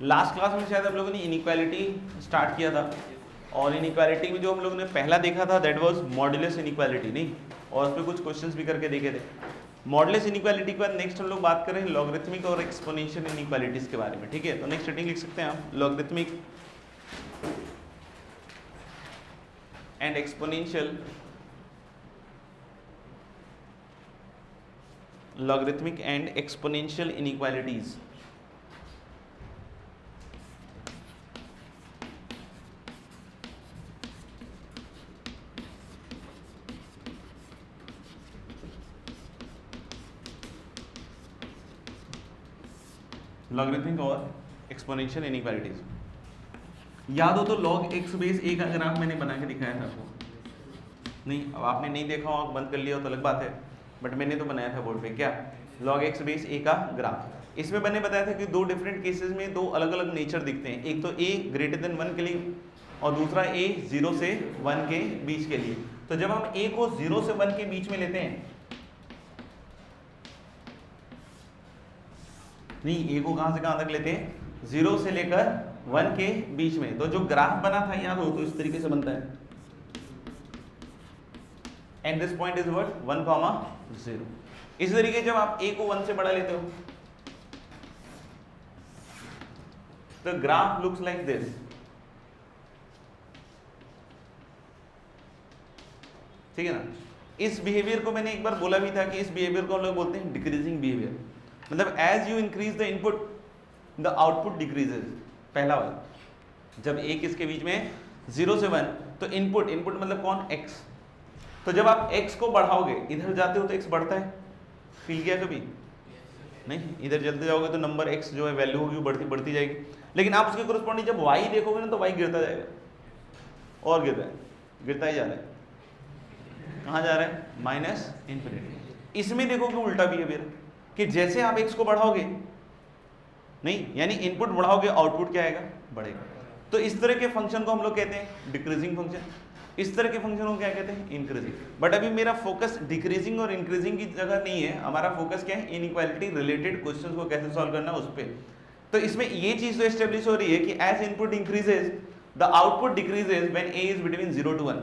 Last class में शायद हम लोगों ने इनइक्वालिटी स्टार्ट किया था, और इनइक्वालिटी में जो हम लोगों ने पहला देखा था दैट वाज मॉडुलस इनइक्वालिटी, नहीं, और उस पर कुछ क्वेश्चंस भी करके देखे थे। मॉडुलस इनइक्वालिटी के बाद नेक्स्ट हम लोग बात कर रहे हैं लॉगरिथमिक और एक्सपोनेंशियल इनइक्वालिटीज के बारे में, ठीक है। तो नेक्स्ट हेडिंग लिख सकते हैं आप, logarithmic and exponential, logarithmic and exponential inequalities. Logarithmic और एक्सपोनेंशियल इनइक्वालिटीज। याद हो तो log x बेस a का ग्राफ मैंने बना के दिखाया था आपको, नहीं अब आपने नहीं देखा हो, बंद कर लिया हो तो अलग बात है, बट मैंने तो बनाया था बोर्ड पे। क्या? log x बेस a का ग्राफ। इसमें मैंने बताया था कि दो डिफरेंट केसेस में दो अलग अलग नेचर दिखते हैं, एक तो a ग्रेटर देन 1 के लिए और दूसरा a 0 से 1 के बीच के लिए। तो जब हम a को 0 से 1 के बीच में लेते हैं, नहीं, a को कहां से कहां तक लेते हैं? 0 से लेकर 1 के बीच में, तो जो ग्राफ बना था याद हो तो इस तरीके से बनता है, and this point is what 1, 0। इस तरीके जब आप a को 1 से बड़ा लेते हो तो ग्राफ लुक्स लाइक दिस। ठीक है ना? इस बिहेवियर को मैंने एक बार बोला भी था कि इस बिहेवियर को हम लोग बोलते हैं डिक्रीजिंग बिहेवियर, मतलब as you increase the input the output decreases. पहला वाला, जब एक इसके बीच में 0 से 1 तो इनपुट मतलब कौन? x। तो जब आप x को बढ़ाओगे, इधर जाते हो तो x बढ़ता है, फील किया कभी? नहीं, इधर चलते जाओगे तो नंबर x जो है वैल्यू होगी वो बढ़ती जाएगी, लेकिन आप उसके कोरस्पॉन्डिंग जब y देखोगे ना तो y गिरता जाएगा, और गिरता ही जा रहा है। कहाँ जा रहा है? Minus infinity. इसमें देखोगे उल्टा बिहेवियर कि जैसे आप x को बढ़ाओगे, नहीं यानी इनपुट बढ़ाओगे आउटपुट क्या आएगा? बढ़ेगा। तो इस तरह के फंक्शन को हम लोग कहते हैं डिक्रीजिंग फंक्शन, इस तरह के फंक्शन को क्या कहते हैं? इंक्रीजिंग। बट अभी मेरा फोकस डिक्रीजिंग और इंक्रीजिंग की जगह नहीं है, हमारा फोकस क्या है? इनइक्वालिटी रिलेटेड क्वेश्चंस को कैसे सॉल्व करना उस पर। तो इसमें ये चीज तो एस्टेब्लिश हो रही है कि as input increases the output decreases when a is between 0 to 1,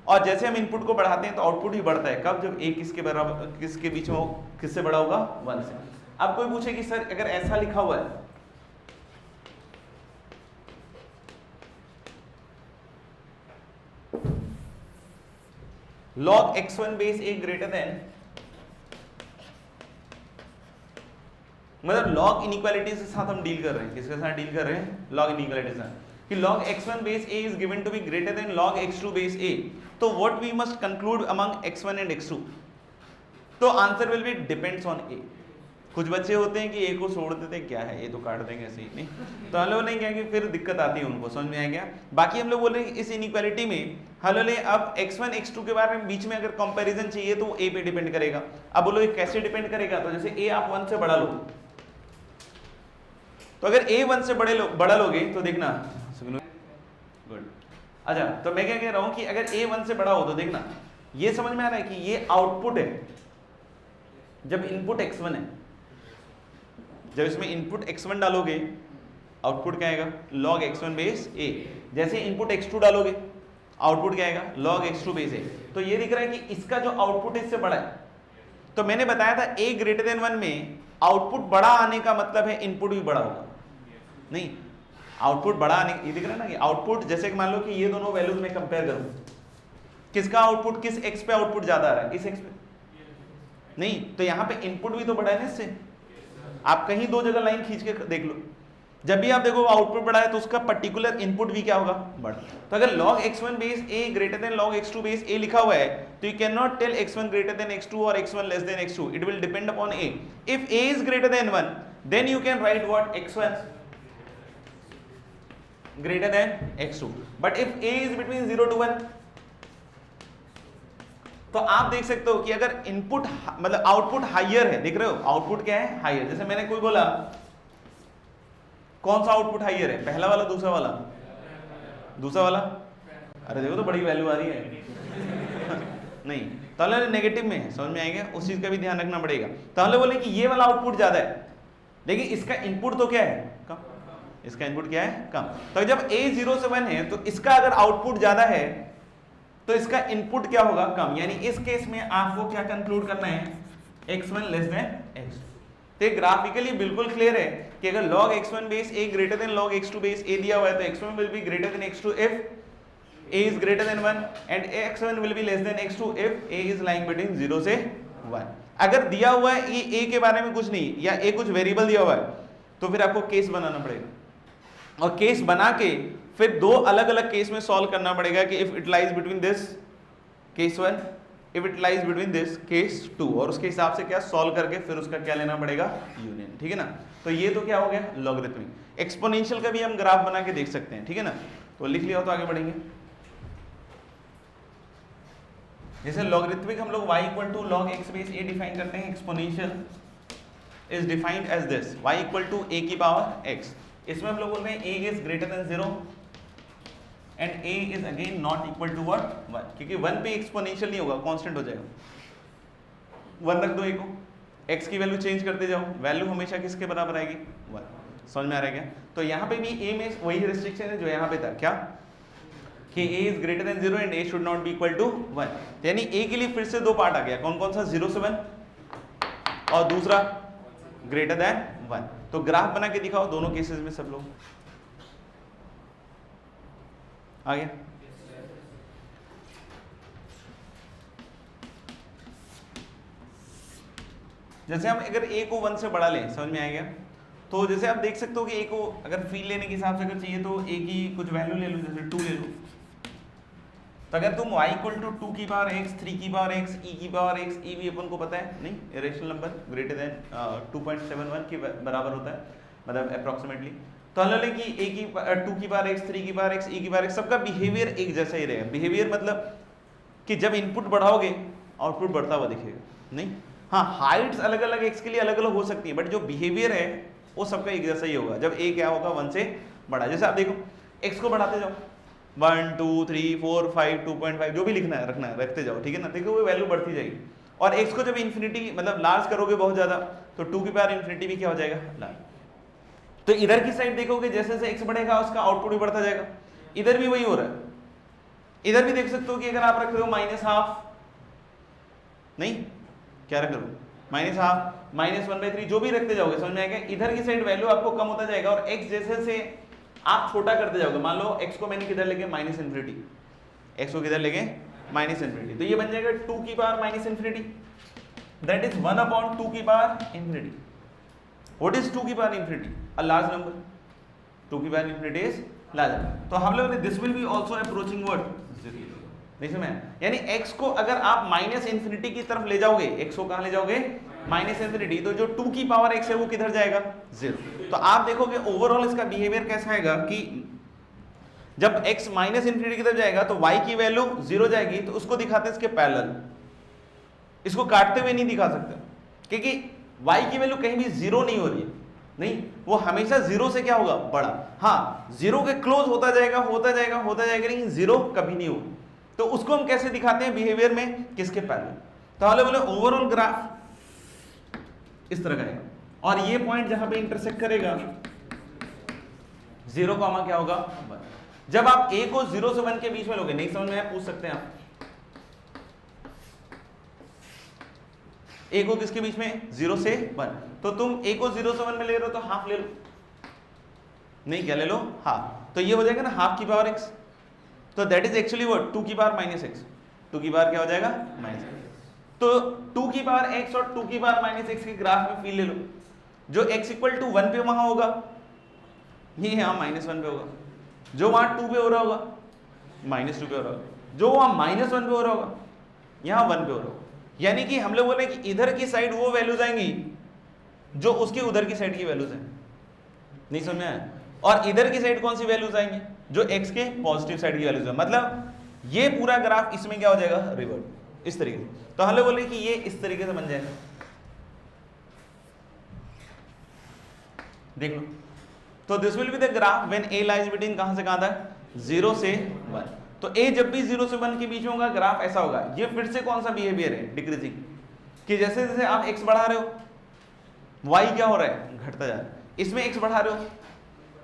और जैसे हम इनपुट को बढ़ाते हैं तो आउटपुट भी बढ़ता है। कब? जब a किसके बराबर, किसके बीच में हो, किससे बड़ा होगा? 1 से। अब कोई पूछे कि सर अगर ऐसा लिखा हुआ है, log x1 base a greater than, मतलब log इनइक्वालिटी के साथ हम डील कर रहे हैं, किसके साथ डील कर रहे हैं? log इनइक्वालिटी के साथ, कि log x1 base a is given to be greater than log x2 base a, तो what we must conclude among x1 and x2? तो answer will be depends on a। कुछ बच्चे होते हैं कि a को छोड़ देते हैं, क्या है ये तो काट देंगे ऐसे ही, नहीं, तो हम लोग नहीं कहेंगे, फिर दिक्कत आती है उनको, समझ में आ गया? बाकी हम लोग बोल रहे हैं इस इनइक्वालिटी में हलोले अब x1 x2 के बारे में बीच में अगर कंपैरिजन चाहिए तो a पे डिपेंड करेगा। अब बोलो ये कैसे डिपेंड करेगा? तो जैसे a आप 1 से बड़ा लो, तो अगर a 1 से बड़ा लोगे तो देखना, गुड। अच्छा, तो मैं क्या कह रहा हूं कि अगर a 1 से बड़ा हो तो देखना, ये समझ में आ रहा है कि ये आउटपुट है जब इनपुट x1 है, जब इसमें इनपुट x1 डालोगे आउटपुट क्या आएगा? log x1 base a। जैसे इनपुट x2 डालोगे आउटपुट क्या आएगा? log x2 base a। तो ये दिख रहा है कि इसका जो आउटपुट इससे बड़ा है, तो मैंने बताया था a ग्रेटर देन 1 में आउटपुट बड़ा आने का मतलब है इनपुट भी बड़ा होगा, नहीं आउटपुट बड़ा आने, ये दिख रहा है ना कि आउटपुट, जैसे कि मान लो कि ये दोनों वैल्यूज में कंपेयर करूं, किसका आउटपुट, किस x पे आउटपुट ज्यादा आ रहा है? इस x पे, नहीं, तो यहाँ पे इनपुट भी तो बड़ा है ना इससे। आप कहीं दो जगह लाइन खींच के देख लो, जब भी आप देखो आउटपुट बड़ा है तो उसका पर्टिकुलर इनपुट भी क्या होगा? बड़ा। तो अगर log x1 base a greater than log x2 base a लिखा हुआ है तो you cannot tell x1 greater than x2 or x1 less than x2. It will depend upon a. If a is greater than 1, then you can write what? x1 greater than x2. But if a is between 0 to 1, तो आप देख सकते हो कि अगर input मतलब output higher है, देख रहे हो आउटपुट क्या है? हाइयर। जैसे मैंने कोई बोला कौन सा आउटपुट हाइयर है? पहला वाला, दूसरा वाला? दूसरा वाला। अरे देखो तो बड़ी वैल्यू आ रही है नहीं, तो हम नेगेटिव में है, समझ में आएगा? उस चीज का भी ध्यान रखना पड़ेगा। तो हम बोले कि ये वाला आउटपुट ज्यादा है, लेकिन इसका इनपुट तो क्या है? कम। इसका इनपुट क्या है? कम। तो जब a 0 से 1 है तो इसका अगर आउटपुट ज्यादा है तो इसका इनपुट क्या होगा? कम। यानी इस केस में आपको क्या कंक्लूड करना है? x1 less than x2। तो ग्राफिकली बिल्कुल क्लियर है कि अगर log x1 base a greater than log x2 base a दिया हुआ है तो x1 will be greater than x2 if a is greater than 1 and x1 will be less than x2 if a is lying between 0 से 1। अगर दिया हुआ है ये a के बारे में कुछ नहीं या a कुछ वेरिएबल दिया हुआ है तो फिर आपको केस बनाना पड़ेगा और केस बना के फिर दो अलग अलग केस में सॉल्व करना पड़ेगा कि if it lies between this case 1, if it lies between this case 2 और उसके हिसाब से क्या सॉल्व करके फिर उसका क्या लेना पड़ेगा? यूनियन। ठीक है ना? तो ये तो क्या हो गया? लॉगरिथमिक। एक्सपोनेंशियल का भी हम ग्राफ बना के देख सकते हैं। ठीक है ना? तो लिख लिया हो तो आगे बढ़ेंगे। जैसे लॉगरिथमिक हम लोग y equal to log x base a define करते हैं, exponential is defined as this y equal to a की पावर x। इसमें हम लोग बोल रहे हैं a is greater than 0 and a is again not equal to what? 1, क्योंकि 1 पे एक्सपोनेंशियल नहीं होगा, कांस्टेंट हो जाएगा। 1 रख दो a को, x की वैल्यू चेंज करते जाओ, वैल्यू हमेशा किसके बराबर आएगी? 1। समझ में आ रहा है क्या? तो यहाँ पे भी a में वही रिस्ट्रिक्शन है जो यहाँ पे था, क्या कि a is greater than 0 and a should not be equal to 1। यानी a के लिए फिर से दो पार्ट आ गया, कौन कौन सा? 0 से 1 और दूसरा ग्रेटर देन 1। तो ग्राफ बना के दिखाओ दोनों केसेस में सब लोग। आ गया? जैसे हम अगर a को 1 से बड़ा लें, समझ में आएगा? तो जैसे आप देख सकते हो कि a को अगर फील लेने के हिसाब से अगर चाहिए तो a की कुछ वैल्यू ले लो, जैसे 2 ले लो। तो अगर तुम y इक्वल टू 2 की पावर x, 3 की पावर x, e की पावर x, e भी अपन को पता है नहीं, इरेशनल नंबर ग्रेटर देन 2.71 के बराबर होता है, मतलब अप्रोक्सीमेटली। तो हम लोग कि a की 2 की पावर x, 3 की पावर x, e की पावर x, सबका बिहेवियर एक जैसा ही रहेगा। बिहेवियर मतलब कि जब इनपुट बढ़ाओगे आउटपुट बढ़ता हुआ दिखेगा, नहीं? हाँ, हाइट्स अलग अलग x के लिए अलग अलग हो सकती है, बट जो बिहेवियर है वो सबका एक जैसा ही होगा जब a क्या होगा? 1 से बड़ा। जैसे आप देखो x को बढ़ाते जाओ, 1 2 3 4 5 2.5 जो भी लिखना है रखना है, रखते जाओ। ठीक है ना? देखो वो वैल्यू बढ़ती जाएगी और x को जब इन्फिनिटी मतलब लार्ज करोगे बहुत ज्यादा तो 2 की पावर इन्फिनिटी भी क्या हो जाएगा? लार्ज। तो इधर की साइड देखोगे जैसे जैसे x बढ़ेगा उसका आउटपुट भी बढ़ता जाएगा। इधर भी वही हो रहा है। इधर भी देख सकते हो कि अगर आप रख रहे हो -½ नहीं, क्या रख रहे हो? -½ -1/3 जो भी रखते जाओगे, समझ में आएगा? इधर की साइड वैल्यू आपको कम होता जाएगा और x जैसे से आप छोटा करते जाओगे। मान लो x को मैंने किधर लेके -∞, x को किधर लेके -∞, तो ये बन जाएगा 2 की पावर -∞, दैट इज 1/2 की पावर ∞। व्हाट इज 2 की पावर ∞? A large number. 2 की पावर ∞ इज लार्ज। तो हम लोग ने this will be also approaching what? 0। नहीं समझ? यानी x को अगर आप -∞ की तरफ ले जाओगे, x को कहां ले जाओगे? -∞, तो जो 2 की पावर x है वो किधर जाएगा? 0। तो आप देखोगे ओवरऑल इसका बिहेवियर कैसा आएगा कि जब x -∞ की तरफ जाएगा तो y की वैल्यू 0 जाएगी, तो उसको दिखाते हैं इसके पैरेलल। इसको काटते हुए नहीं दिखा सकते क्योंकि y की वैल्यू कहीं भी 0 नहीं हो रही है, नहीं, वो हमेशा 0 से क्या होगा? बड़ा। हाँ, 0 के क्लोज होता जाएगा होता जाएगा होता जाएगा, लेकिन 0 कभी नहीं होगा। तो उसको हम कैसे दिखाते हैं बिहेवियर में? किसके पैरेलल? तो हम बोले ओवरऑल ग्राफ इस तरह का है और ये पॉइंट जहां पे इंटरसेक्ट करेगा 0, क्या होगा? 1। जब आप a को 0 से 1 के बीच में लोगे, नहीं समझ में आया पूछ सकते हैं आप। a को किसके बीच में? 0 से 1। तो तुम a को 0 से 1 में ले रहे हो तो हाफ ले लो, नहीं क्या ले लो? हाफ। तो ये हो जाएगा ना ½ की पावर x, तो दैट इज एक्चुअली व्हाट? 2 की पावर -x। 2 की पावर क्या हो जाएगा? -x। तो 2 की पावर x और 2 की पावर -x के ग्राफ में फील ले लो। जो x इक्वल टू 1 पे वहां होगा, ये यहाँ -1 पे होगा। जो वहां 2 पे हो रहा होगा -2 पे हो रहा होगा। जो वहां -1 पे हो रहा होगा यहाँ 1 पे हो रहा होगा। यानी कि हम लोग बोले कि इधर की साइड वो वैल्यूज आएंगी जो उसकी उधर की साइड की वैल्यूज हैं, नहीं समझ में आया? और इधर की साइड कौन सी वैल्यूज आएंगी? जो x के पॉजिटिव साइड की वैल्यूज है। मतलब ये पूरा ग्राफ इसमें क्या हो जाएगा? रिवर्ट, इस तरीके से। तो हम लोग बोले कि ये इस तरीके से बन जाएगा, देख लो। तो this will be the graph when a lies between कहां से कहां तक? 0 से 1। तो a जब भी 0 से 1 के बीच में होगा ग्राफ ऐसा होगा। ये फिर से कौन सा बिहेवियर है? डिक्रीजिंग, कि जैसे जैसे आप x बढ़ा रहे हो y क्या हो रहा है? घटता जा रहा है। इसमें x बढ़ा रहे हो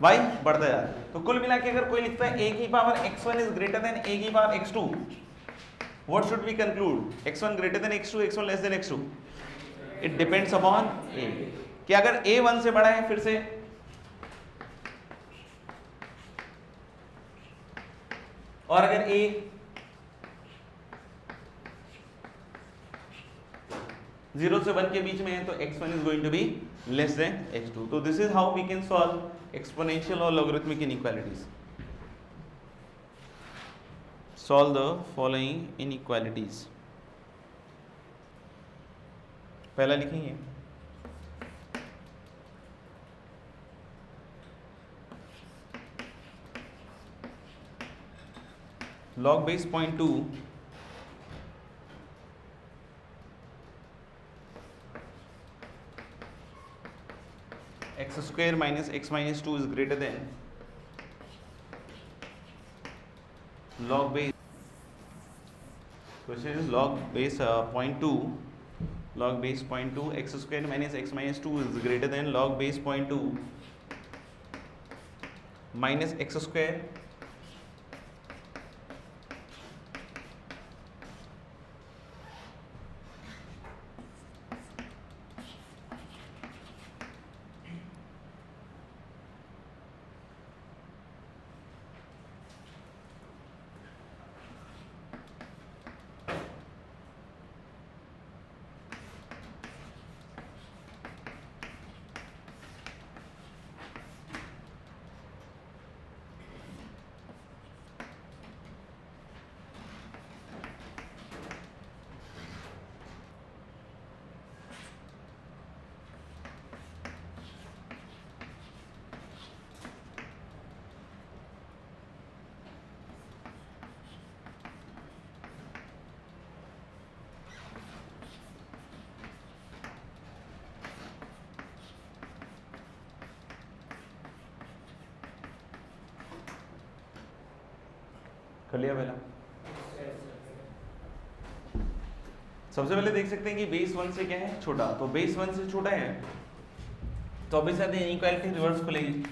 y बढ़ता जा रहा है। तो कुल मिला के अगर कोई लिखता है a की power x1 is greater than a की power x2, what should we conclude? x1 greater than x2, x1 less than x2? It depends upon a, कि अगर a 1 से बड़ा है फिर से, और अगर a 0 से 1 के बीच में है तो x1 is going to be less than x2. तो this is how we can solve exponential or logarithmic inequalities. Solve the following inequalities. पहला लिखेंगे log base 0.2 x square minus x minus 2 is greater than log base, question is log base 0.2, log base 0.2 x square minus x minus 2 is greater than log base 0.2 minus x square कर लिया पहला। सबसे पहले देख सकते हैं कि base 1 से क्या है छोटा, तो बेस 1 से छोटा है तो अभी साथ इनइक्वालिटी रिवर्स खुलेगी।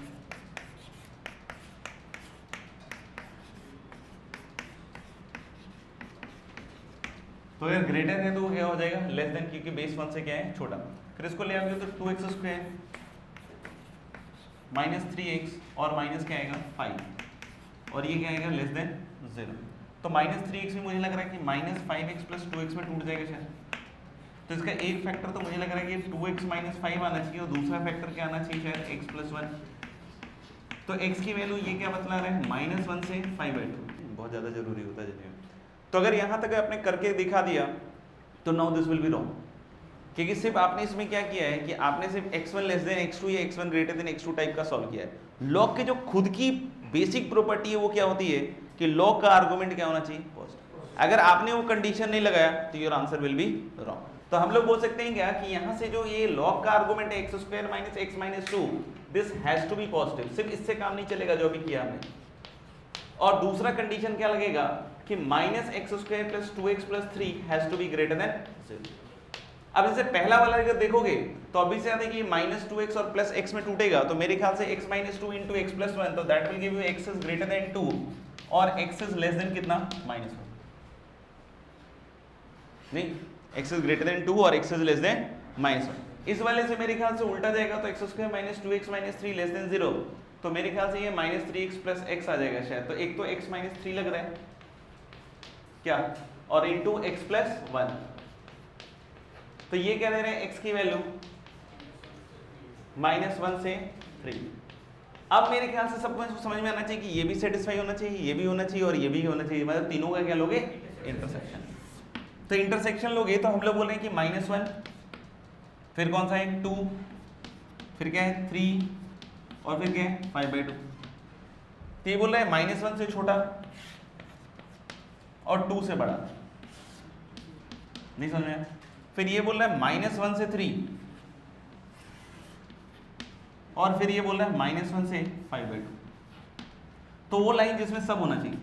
तो अगर ग्रेटर है तो वो क्या हो जाएगा लेस देन, क्योंकि बेस 1 से क्या है छोटा। फिर इसको ले आओगे तो 2x स्क्वायर माइनस 3x और माइनस क्या आएगा 5 और ये क्या आएगा लेस देन 0। तो माइनस 3x में मुझे लग रहा है कि माइनस 5x प्लस 2x में टूट जाएगा शायद। तो इसका एक फैक्टर तो मुझे लग रहा है कि 2x माइनस 5 आना चाहिए और दूसरा फैक्टर क्या आना चाहिए शायद x प्लस 1। तो x की वैल्यू ये क्या बतला रहा है -1 से 5/2, बहुत ज़्यादा जरूरी होता है जिन्हें। तो अगर यहाँ तक आपने करके दिखा दिया तो now this will be wrong, क्योंकि सिर्फ आपने इसमें क्या किया है कि आपने सिर्फ x1 लेस देन x2 या x1 greater than x2 type का सॉल्व किया है। लॉग के जो खुद की बेसिक प्रॉपर्टी है वो क्या होती है कि लॉग का आर्गुमेंट क्या होना चाहिए पॉजिटिव। अगर आपने वो कंडीशन नहीं लगाया तो your answer will be wrong. तो हम लोग बोल सकते हैं क्या कि यहाँ से जो ये लॉग का आर्गुमेंट है x square minus x minus 2, this has to be positive. सिर्फ इससे काम नहीं चलेगा जो अभी किया हमने। और दूसरा कंडीशन क्या लगेगा कि minus X square plus 2x plus 3 has to be greater than 0। अब इसे पहला वाला अगर देखोगे तो अभी से याद है कि माइनस 2x और प्लस x में टूटेगा, तो मेरे ख्याल से x minus 2 into x plus 1, तो that will give you x is greater then 2 और x इज लेस देन कितना -1। नहीं, x इज ग्रेटर देन 2 और x इज लेस देन -1। इस वाले से मेरे ख्याल से उल्टा जाएगा तो x square minus 2x minus 3 less than 0, तो मेरे ख्याल से ये माइनस 3x प्लस x आ जाएगा शायद। तो एक तो x माइनस 3 लग रहा है क्या, और इंटू एक्स प्लस 1, तो ये क्या दे रहे हैं x की वैल्यू -1 से 3। अब मेरे ख्याल से सबको समझ में आना चाहिए कि ये भी सेटिस्फाई होना चाहिए, ये भी होना चाहिए और ये भी होना चाहिए, मतलब तीनों का क्या लोगे इंटरसेक्शन। तो इंटरसेक्शन लोगे तो हम लोग बोल रहे हैं कि -1, फिर कौन सा है 2, फिर क्या है 3 और फिर क्या है 5/2। तो ये बोल रहे हैं -1 से छोटा और 2 से बड़ा, नहीं समझ में। फिर ये बोल रहा है -1 से 3 और फिर ये बोल रहा है -1 से 5/2। तो वो लाइन जिसमें सब होना चाहिए।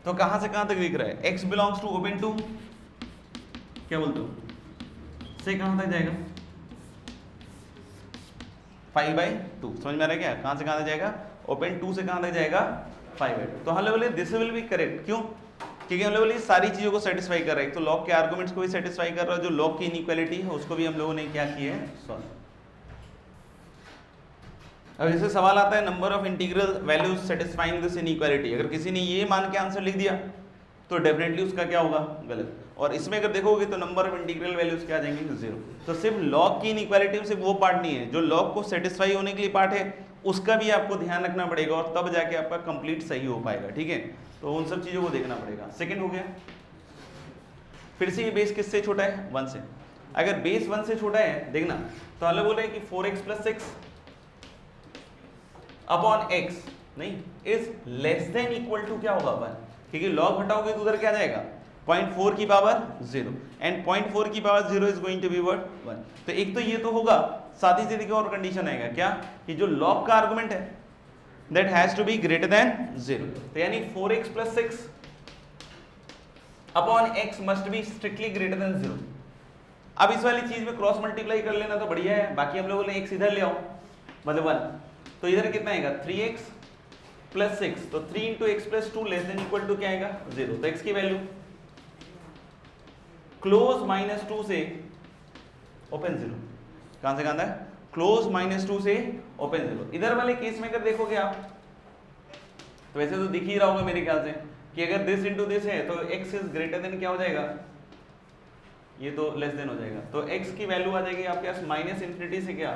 तो कहां से कहां तक दिख रहा है, x belongs to open to क्या बोलते हो से कहां तक जाएगा 5/2। समझ में आ रहा है क्या? कहाँ से कहाँ तक जाएगा? ओपन 2 से कहाँ तक जाएगा? 5/2। तो हम लोग बोले दिस विल बी करेक्ट। क्यों? क्योंकि हम लोग बोले सारी चीज़ों को सेटिस्फाई कर रहे हैं। तो लॉग के आर्गुमेंट्स को भी सेटिस्फाई कर रहा है, जो लॉग की इनइक्वालिटी है उसको भी हम लोगों ने क्या किया है? सॉल्व। अब जैसे सवाल आता है number of integral values satisfying this inequality, अगर किसी ने ये मान के आंसर लिख दिया तो डेफिनेटली उसका क्या होगा? गलत। और इसमें अगर देखोगे तो नंबर ऑफ इंटीग्रल वैल्यूज क्या आ जाएंगे? 0। तो सिर्फ लॉग की इनइक्वालिटी में सिर्फ वो पार्ट नहीं है, जो लॉग को सेटिस्फाई होने के लिए पार्ट है उसका भी आपको ध्यान रखना पड़ेगा, और तब जाके आपका कंप्लीट सही हो पाएगा। ठीक है, तो उन सब चीज़ों को देखना पड़ेगा। सेकेंड हो गया, फिर से ये बेस किससे छोटा है? 1 से। अगर बेस 1 से छोटा है देखना, तो हम लोग बोल रहे हैं कि 4x + 6 अपॉन x नहीं is less than equal to क्या होगा? 1, क्योंकि लॉग हटाओगे तो उधर क्या जाएगा? 0.4 की पावर 0, एंड 0.4 की power 0 is going to be what? 1। तो एक तो ये तो होगा, साथ ही साथ और कंडीशन आएगा क्या? कि जो लॉग का आर्गुमेंट है that has to be greater than 0। तो यानी 4x + 6 upon x must be strictly greater than 0। अब इस वाली चीज में क्रॉस मल्टीप्लाई कर लेना तो बढ़िया है, बाकी हम लोगों ने x इधर ले आओ, मतलब 1। तो इधर कितना आएगा? 3x + 6। तो 3 × x + 2 less than equal to क्या आएगा? 0। तो x की वैल्यू क्लोज -2 से ओपन 0। कहां से कहां तक? क्लोज -2 से ओपन 0। इधर वाले केस में अगर देखोगे आप तो वैसे तो दिख ही रहा होगा मेरे ख्याल से कि अगर दिस इंटू दिस है तो x इज ग्रेटर देन क्या हो जाएगा? ये तो लेस देन हो जाएगा। तो x की वैल्यू आ जाएगी आपके पास -∞ से क्या?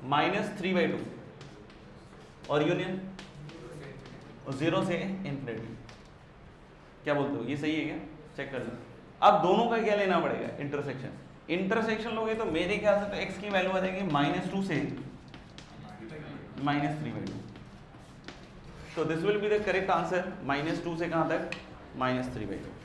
-3/2 और यूनियन 0 से ∞। क्या बोलते हो? ये सही है क्या? चेक कर लो। अब दोनों का क्या लेना पड़ेगा? इंटरसेक्शन। इंटरसेक्शन लोगे तो मेरे ख्याल से तो x की वैल्यू आ जाएगी -2 से -3/2। तो this will be the correct answer. -2 से कहां तक? -3/2।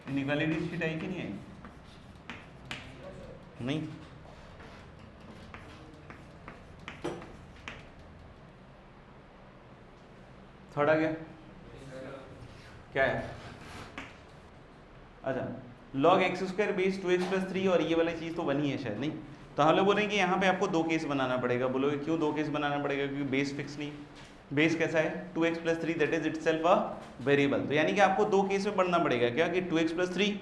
इनइक्वालिटी शीट आई कि नहीं आई? नहीं। थर्ड आ गया क्या है? अच्छा, log x² बेस 2x + 3 और ये वाली चीज तो बनी है शायद, नहीं? तो हम लोग बोलेंगे कि यहाँ पे आपको 2 केस बनाना पड़ेगा। बोलोगे क्यों 2 केस बनाना पड़ेगा? क्योंकि बेस फिक्स नहीं। बेस कैसा है? 2x + 3 that is itself a variable. तो यानी कि आपको 2 केस में पढ़ना पड़ेगा क्या? कि 2x + 3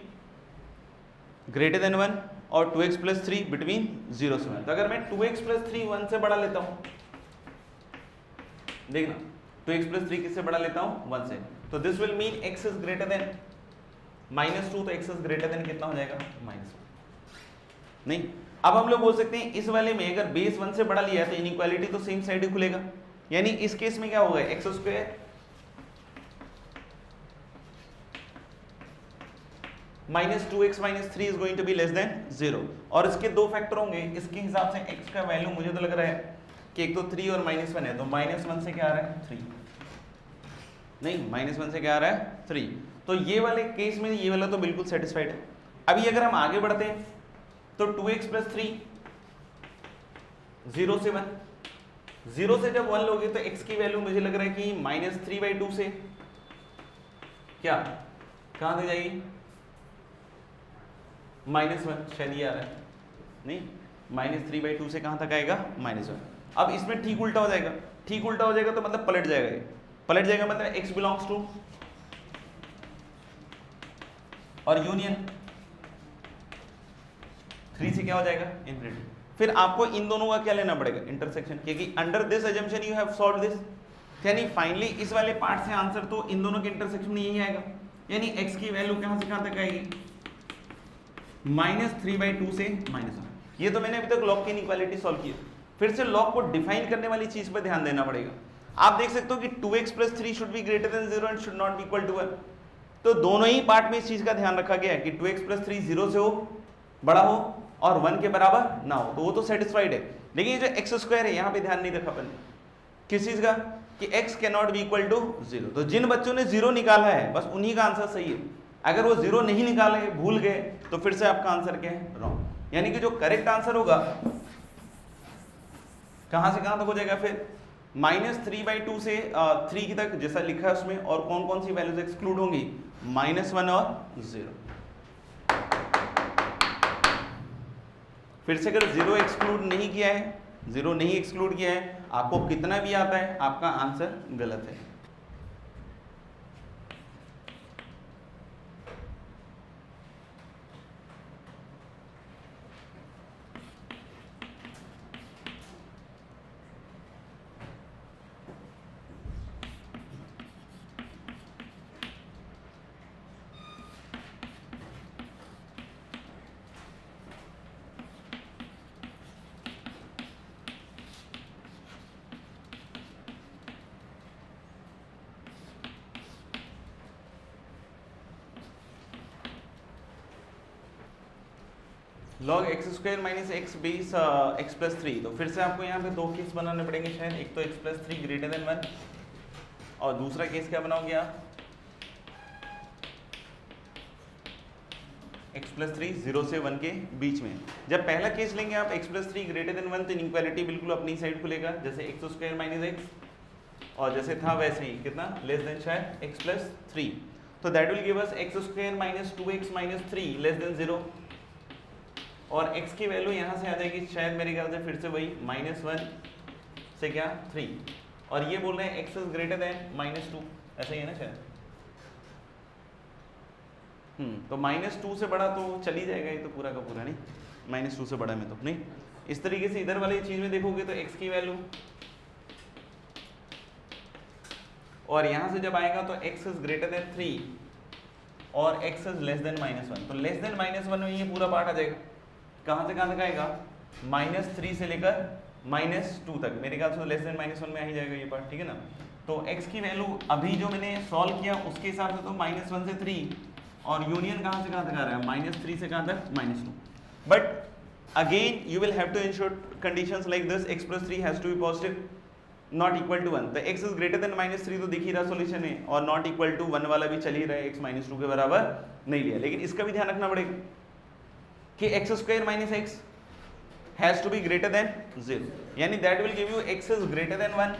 ग्रेटर देन 1 और 2x + 3 बिटवीन 0 से 1। तो अगर मैं 2x + 3 1 से बड़ा लेता हूँ, देखना 2x + 3 किससे बड़ा लेता हूँ? 1 से। तो this will mean x is greater then -2। तो x इज ग्रेटर देन कितना हो जाएगा? -1। नहीं, अब हम लोग बोल सकते हैं इस वाले में अगर बेस 1 से बड़ा लिया है तो इनइक्वालिटी तो सेम साइड ही खुलेगा। यानी इस केस में क्या होगा? x² -2x - 3 is going to be less than 0। और इसके 2 फैक्टर होंगे। इसके हिसाब से x का वैल्यू मुझे तो लग रहा है कि एक तो 3 और -1 है, तो -1 से क्या आ रहा है? 3। नहीं, -1 से क्या आ रहा है? 3। तो ये वाले केस में ये वाला तो बिल्कुल सेटिस्फाइड है। अभी अगर हम आगे बढ़ते हैं तो 2x + 3 0 से 1, 0 से जब 1 लोगे तो x की वैल्यू मुझे लग रहा है कि -3/2 से क्या कहां तक जाएगी? -1। शायद ये आ रहा है, नहीं, -3/2 से कहां तक आएगा? -1। अब इसमें ठीक उल्टा हो जाएगा। ठीक उल्टा हो जाएगा तो मतलब पलट जाएगा। ये पलट जाएगा मतलब x बिलोंग्स टू और यूनियन 3 से क्या हो जाएगा? ∞। फिर आपको इन दोनों का क्या लेना पड़ेगा, इंटरसेक्शन, क्योंकि under this assumption you have solve this, यानी फाइनली इस वाले पार्ट से आंसर तो इन दोनों के इंटरसेक्शन में यही आएगा, यानी x की वैल्यू कहां से कहां तक आएगी, -3/2 से -1। ये तो मैंने अभी तक लॉग की इनइक्वालिटी सॉल्व की है। फिर से लॉग को डिफाइन करने वाली चीज पर ध्यान देना पड़ेगा। आप देख सकते हो कि 2x + 3 should be greater than 0 and should not be equal to 1। तो दोनों ही पार्ट में इस चीज का ध्यान रखा गया है कि 2x + 3 0 से हो, बड़ा हो, और 1 के बराबर ना हो, तो वो तो सेटिस्फाइड है। लेकिन ये जो x² है यहाँ पे ध्यान नहीं रखा अपन ने, किस चीज का, कि x can not be equal to 0। तो जिन बच्चों ने 0 निकाला है बस उन्हीं का आंसर सही है। अगर वो 0 नहीं निकाले, भूल गए, तो फिर से आपका आंसर क्या है, रॉन्ग। यानी कि जो करेक्ट आंसर होगा कहां से कहां तक हो जाएगा, फिर -3/2 से 3 तक जैसा लिखा है उसमें, और कौन कौन सी वैल्यूज एक्सक्लूड होंगी, -1 और 0। फिर से अगर 0 एक्सक्लूड नहीं किया है, 0 नहीं एक्सक्लूड किया है, आपको कितना भी आता है, आपका आंसर गलत है। log x² - x base x + 3। तो फिर से आपको यहाँ पे दो केस बनाने पड़ेंगे शायद, एक तो x + 3 ग्रेटर देन 1, और दूसरा केस क्या बनाओगे आप, x + 3 0 से 1 के बीच में। जब पहला केस लेंगे आप x + 3 ग्रेटर देन 1, तो इनइक्वालिटी बिल्कुल अपनी साइड खुलेगा, जैसे x² - x, और जैसे था वैसे ही कितना, लेस देन शायद x + 3। तो that will give us x² - 2x - 3 less than 0, और x की वैल्यू यहाँ से आ जाएगी शायद मेरे ख्याल से फिर से वही -1 से क्या 3, और ये बोल रहे हैं x इज ग्रेटर देन -2, ऐसा ही है ना शायद। तो -2 से बड़ा तो चल ही जाएगा ये तो पूरा का पूरा, नहीं -2 से बड़ा में तो नहीं। इस तरीके से इधर वाली चीज में देखोगे तो x की वैल्यू, और यहाँ से जब आएगा तो x इज ग्रेटर देन 3 और x इज लेस देन -1, तो लेस देन -1 में ये पूरा पार्ट आ जाएगा। कहां से कहां तक आएगा, -3 से लेकर -2 तक, मेरे ख्याल से लेस देन -1 में आ ही जाएगा ये पार्ट, ठीक है ना। तो x की वैल्यू अभी जो मैंने सॉल्व किया उसके हिसाब से तो -1 से 3, और यूनियन कहां से कहां तक आ रहा है, -3 से कहां तक, -2। But again you will have to ensure conditions like this, x + 3 has to be positive, not equal to 1। तो x इज ग्रेटर देन -3 तो दिख ही रहा सॉल्यूशन में, और नॉट इक्वल टू 1 वाला भी चल ही रहा है, x -2 के बराबर नहीं लिया। लेकिन इसका भी ध्यान रखना पड़ेगा कि x² - x has to be greater than 0, यानी that will give you x is greater than 1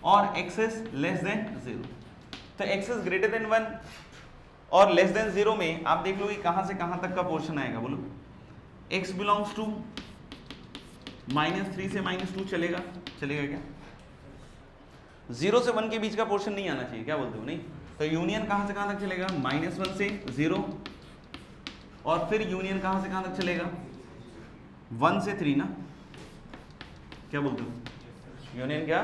और x इज लेस देन 0। तो x इज ग्रेटर देन 1 और लेस देन 0 में आप देख लो कि कहां से कहां तक का पोर्शन आएगा, बोलो x बिलोंग्स टू -3 से -2 चलेगा, चलेगा क्या, 0 से 1 के बीच का पोर्शन नहीं आना चाहिए, क्या बोलते हो, नहीं। तो यूनियन कहां से कहां तक चलेगा, -1 से 0, और फिर यूनियन कहां से कहां तक चलेगा, 1 से 3 ना, क्या बोलते हो, यूनियन क्या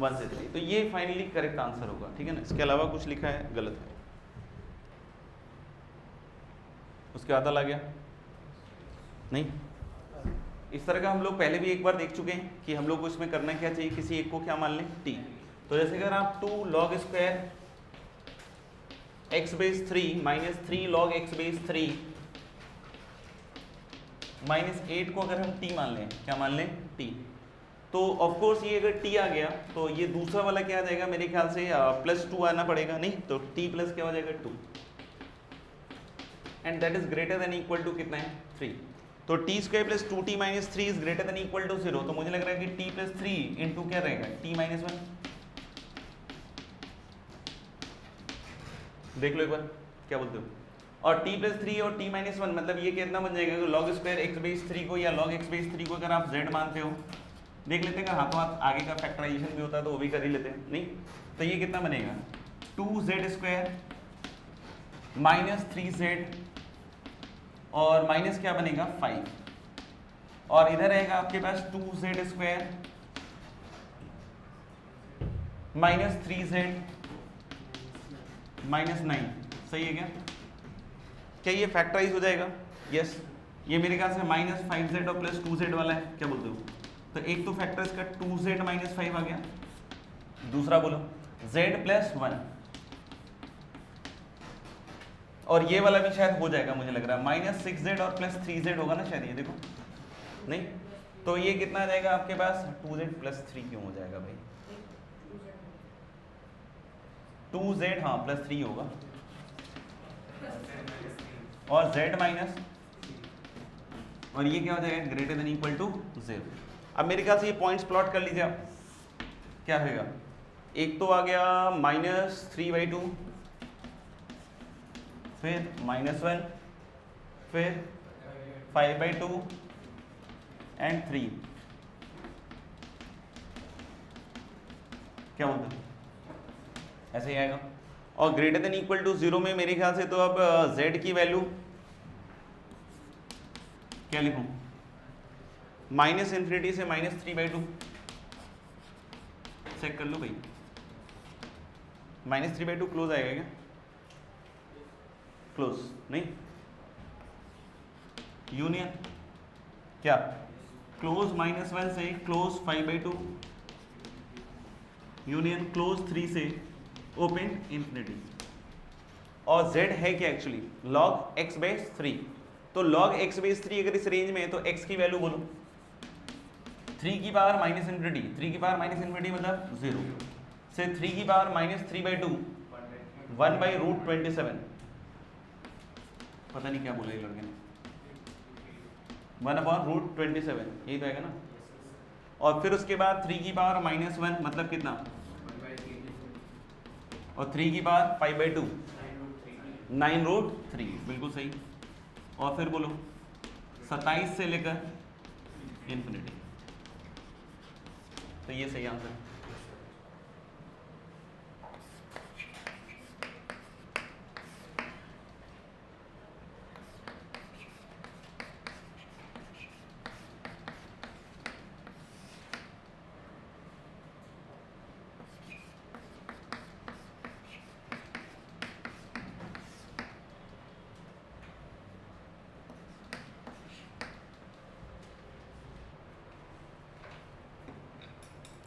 1 से 3। तो ये फाइनली करेक्ट आंसर होगा, ठीक है ना। इसके अलावा कुछ लिखा है गलत है, उसके आधा ला गया नहीं। इस तरह का हम लोग पहले भी एक बार देख चुके हैं कि हम लोग को इसमें करना क्या चाहिए, किसी एक को क्या मान लें, t। तो जैसे अगर आप 2 log² x base 3 -3 log x base 3 -8 को अगर हम t मान लें, क्या मान लें, t, तो ऑफ कोर्स ये अगर t आ गया तो ये दूसरा वाला क्या आ जाएगा, मेरे ख्याल से +2 आना पड़ेगा, नहीं तो t प्लस क्या हो जाएगा 2, and that is greater than equal to कितना है, 3। तो t² + 2t - 3 is greater than equal to 0। तो मुझे लग रहा है कि t + 3 इंटू क्या रहेगा, t - 1। देख लो एक बार क्या बोलते हो, और t + 3 और t - 1 मतलब ये कितना बन जाएगा, log² x बेस 3 को या log x बेस 3 को अगर आप z मानते हो, देख लेते हैं हाथों हाथ आगे का फैक्टराइजेशन भी होता है तो वो भी कर ही लेते हैं, नहीं। तो ये कितना बनेगा, 2z² - 3z और माइनस क्या बनेगा 5, और इधर रहेगा आपके पास 2z² माइनस 3z माइनस 9। सही है क्या ये फैक्टराइज हो जाएगा? यस। ये मेरे ख्याल से माइनस 5z और प्लस 2z वाला है, क्या बोलते हो? तो एक तो फैक्टर इसका 2z माइनस 5 आ गया, दूसरा बोलो z प्लस 1, और ये वाला भी शायद हो जाएगा मुझे लग रहा है, माइनस 6z और प्लस 3z होगा ना शायद, ये देखो नहीं तो ये कितना आ जाएगा आपके पास 2z प्लस 3 क्यों हो जाएगा भाई? 2z हाँ प्लस 3 होगा और z माइनस, और ये क्या हो जाएगा ग्रेटर देन इक्वल टू 0। अब मेरे ख्याल से ये पॉइंट्स प्लॉट कर लीजिए आप, क्या होगा? एक तो आ गया -3/2, फिर -1, फिर 5/2 एंड 3। क्या बोलते हैं? ऐसे ही आएगा। और ग्रेटर देन इक्वल टू 0 में मेरे ख्याल से तो अब z की वैल्यू क्या लिखूं? -∞ से -3/2। चेक कर लो भाई, -3/2 क्लोज आएगा क्या? क्लोज नहीं, यूनियन क्या? क्लोज -1 से क्लोज 5/2, यूनियन क्लोज 3 से ओपन इंफिनिटी। और z है क्या एक्चुअली? log x/3। तो log x/3 अगर इस रेंज में है तो x की वैल्यू बोलो 3 की पावर -∞, 3 की पावर -∞ मतलब 0 से 3 की पावर -3/2 1/√27। पता नहीं क्या बोला ये लड़के ने, 1/√27 यही तो आएगा ना। और फिर उसके बाद 3 की पावर -1 मतलब कितना, और 3 की पावर 5/2 9√3, बिल्कुल सही। और फिर बोलो 27 से लेकर इंफिनिटी, तो ये सही आंसर है।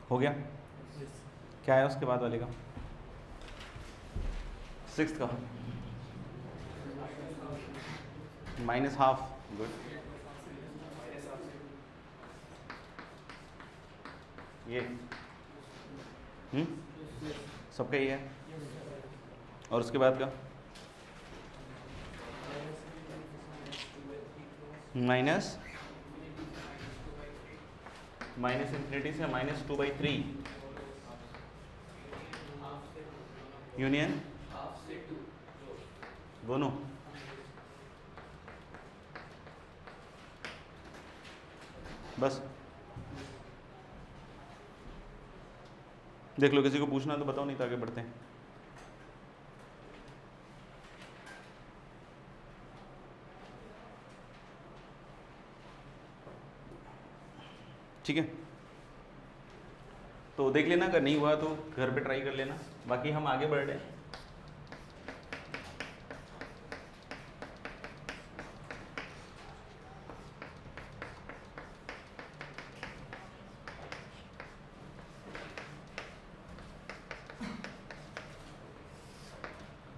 हो गया? क्या है उसके बाद वाले का? 6th का -½ गुड। ये सबका ही है। और उसके बाद का माइनस ∞ से -2/3 यूनियन दोनों। बस देख लो, किसी को पूछना तो बताओ, नहीं तो आगे बढ़ते हैं। ठीक है, तो देख लेना, अगर नहीं हुआ तो घर पे ट्राई कर लेना। बाकी हम आगे बढ़ रहे हैं।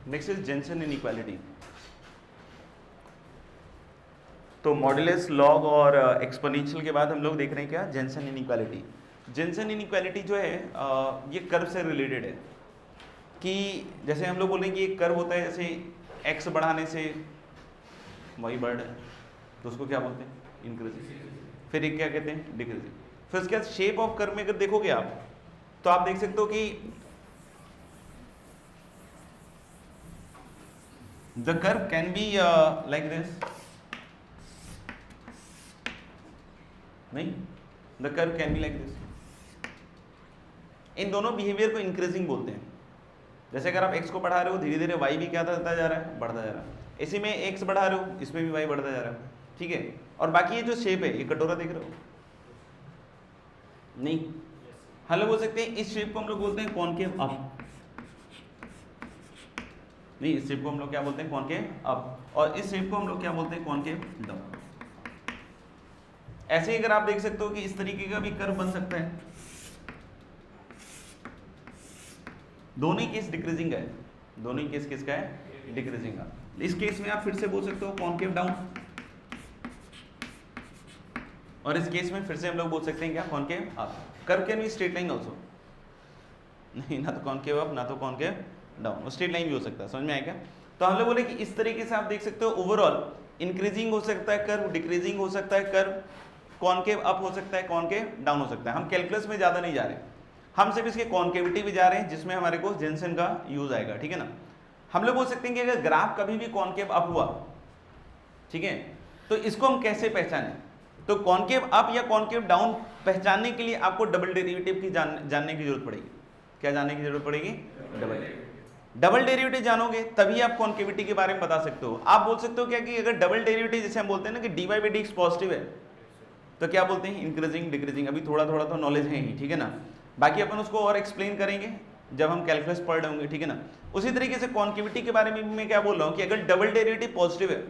Next is Jensen inequality. तो मॉडुलस, लॉग और एक्सपोनेंशियल के बाद हम लोग देख रहे हैं क्या, जेंसन इनइक्वालिटी। जेंसन इनइक्वालिटी जो है ये कर्व से रिलेटेड है, कि जैसे हम लोग बोल रहे हैं कि एक कर्व होता है, जैसे x बढ़ाने से y बढ़ रहा है तो उसको क्या बोलते हैं, इंक्रीजिंग। फिर एक क्या कहते हैं, डिक्रीजिंग। फिर उसके बाद शेप ऑफ कर्व में अगर देखोगे आप तो आप देख सकते हो कि the curve can be like this, नहीं, the curve can be like this. इन दोनों बिहेवियर को इंक्रीजिंग बोलते हैं। जैसे अगर आप x को बढ़ा रहे हो, धीरे धीरे y भी क्या होता जा रहा है, बढ़ता जा रहा है। इसी में x बढ़ा रहे हो, इसमें भी y बढ़ता जा रहा है। ठीक है, और बाकी ये जो शेप है, ये कटोरा देख रहे हो नहीं, हम लोग बोल सकते हैं इस शेप को हम लोग बोलते हैं कॉनकेव अप, नहीं इस शेप को हम लोग क्या बोलते हैं कॉनकेव अप, और इस शेप को हम लोग क्या बोलते हैं कॉनकेव डाउन। ऐसे ही अगर आप देख सकते हो कि इस तरीके का भी कर्व बन सकता है, दोनों ही केस डिक्रीजिंग है, दोनों ही केस किसका है डिक्रीजिंग का। इस केस में आप फिर से बोल सकते हो कॉनकेव डाउन, और इस केस में फिर से हम लोग बोल सकते हैं क्या concave up. Curve can be straight line also, नहीं ना तो कॉनकेव अप ना तो कॉनकेव डाउन, स्ट्रेट लाइन भी हो सकता है, समझ में आएगा। तो हम लोग बोले कि इस तरीके से आप देख सकते हो ओवरऑल इंक्रीजिंग हो सकता है कर्व, डिक्रीजिंग हो सकता है कर्व, कॉनकेव अप हो सकता है, कॉनकेव डाउन हो सकता है। हम कैलकुलस में ज़्यादा नहीं जा रहे, हम सिर्फ इसके कॉनकेविटी भी जा रहे हैं जिसमें हमारे को जेनसेन का यूज आएगा, ठीक है ना। हम लोग बोल सकते हैं कि अगर ग्राफ कभी भी कॉनकेव अप हुआ, ठीक है, तो इसको हम कैसे पहचानें। तो कॉनकेव अप या कॉनकेव डाउन पहचानने के लिए आपको डबल डेरिवेटिव की जानने की जरूरत पड़ेगी। क्या जानने की जरूरत पड़ेगी? डबल डेरिवेटिव जानोगे तभी आप कॉनकेविटी के बारे में बता सकते हो। आप बोल सकते हो क्या कि अगर डबल डेरिवेटिव जैसे हम बोलते हैं ना कि dy by dx पॉजिटिव है, तो क्या बोलते हैं इंक्रीजिंग डिक्रीजिंग। अभी थोड़ा थोड़ा तो नॉलेज है ही, ठीक है ना, बाकी अपन उसको और एक्सप्लेन करेंगे जब हम कैलकुलस पढ़ रहे होंगे, ठीक है ना। उसी तरीके से कॉनकेविटी के बारे में मैं क्या बोल रहा हूँ कि अगर डबल डेरिवेटिव पॉजिटिव है,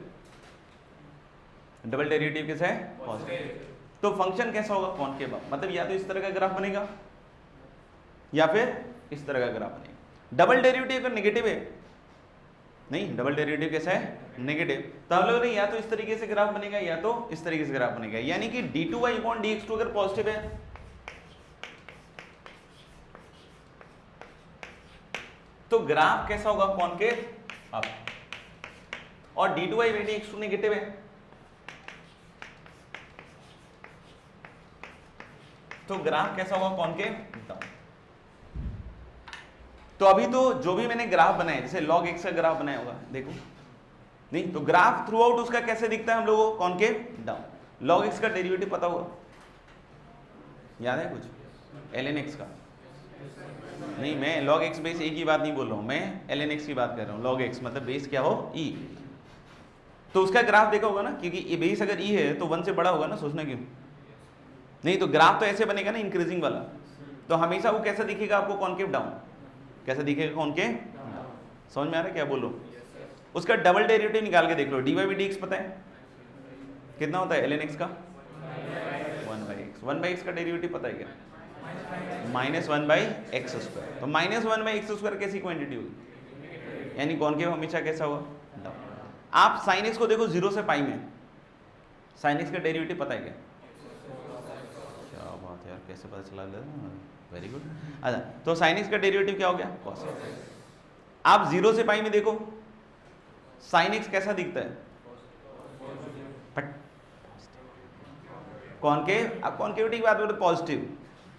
डबल डेरिवेटिव कैसा है पॉजिटिव, तो फंक्शन कैसा होगा कॉनकेव अप, मतलब या तो इस तरह का ग्राफ बनेगा या फिर इस तरह का ग्राफ बनेगा। डबल डेरिवेटिव अगर नेगेटिव है, नहीं डबल डेरिवेटिव कैसा है नेगेटिव, तो हम लोग ने या तो इस तरीके से ग्राफ बनेगा या तो इस तरीके से ग्राफ बनेगा। यानी कि d2y/dx2 अगर पॉजिटिव है तो ग्राफ कैसा होगा कॉनकेव अप, और d2y/dx2 नेगेटिव है तो ग्राफ कैसा होगा कॉनकेव डाउन। तो अभी तो जो भी मैंने ग्राफ बनाया, जैसे log x का ग्राफ बनाया होगा, देखो नहीं, तो ग्राफ थ्रू आउट उसका कैसे दिखता है हम लोगों को कॉनकेव डाउन। log x का डेरिवेटिव पता होगा, याद है कुछ ln x का? नहीं, मैं log x बेस a की बात नहीं बोल रहा हूं, मैं ln x की बात कर रहा हूं। log x मतलब बेस क्या हो e, तो उसका ग्राफ देखा होगा ना, क्योंकि बेस अगर e है तो 1 से बड़ा होगा ना, सोचना क्यों नहीं। तो ग्राफ तो ऐसे बनेगा ना इंक्रीजिंग वाला, तो हमेशा वो कैसा दिखेगा आपको कॉनकेव डाउन, कैसा दिखेगा कॉनकेव, समझ में आ रहा है क्या बोलो। उसका डबल डेरिवेटिव निकाल के देख लो, dy by dx पता है कितना होता है ln x का 1/x, 1/x का डेरिवेटिव पता है क्या -1/x²। तो -1/x² कैसी क्वांटिटी होगी, यानी कॉनकेव हमेशा कैसा होगा डाउन। आप sin x को देखो 0 से पाई में, sin x का डेरिवेटिव पता है क्या? क्या बात है यार, कैसे पता चला, वेरी गुड। अच्छा, तो sin x का डेरिवेटिव क्या हो गया cos x। आप 0 से पाई में देखो sin x कैसा दिखता है, कॉनकेव। आप कॉनकेविटी की बात करो पॉजिटिव,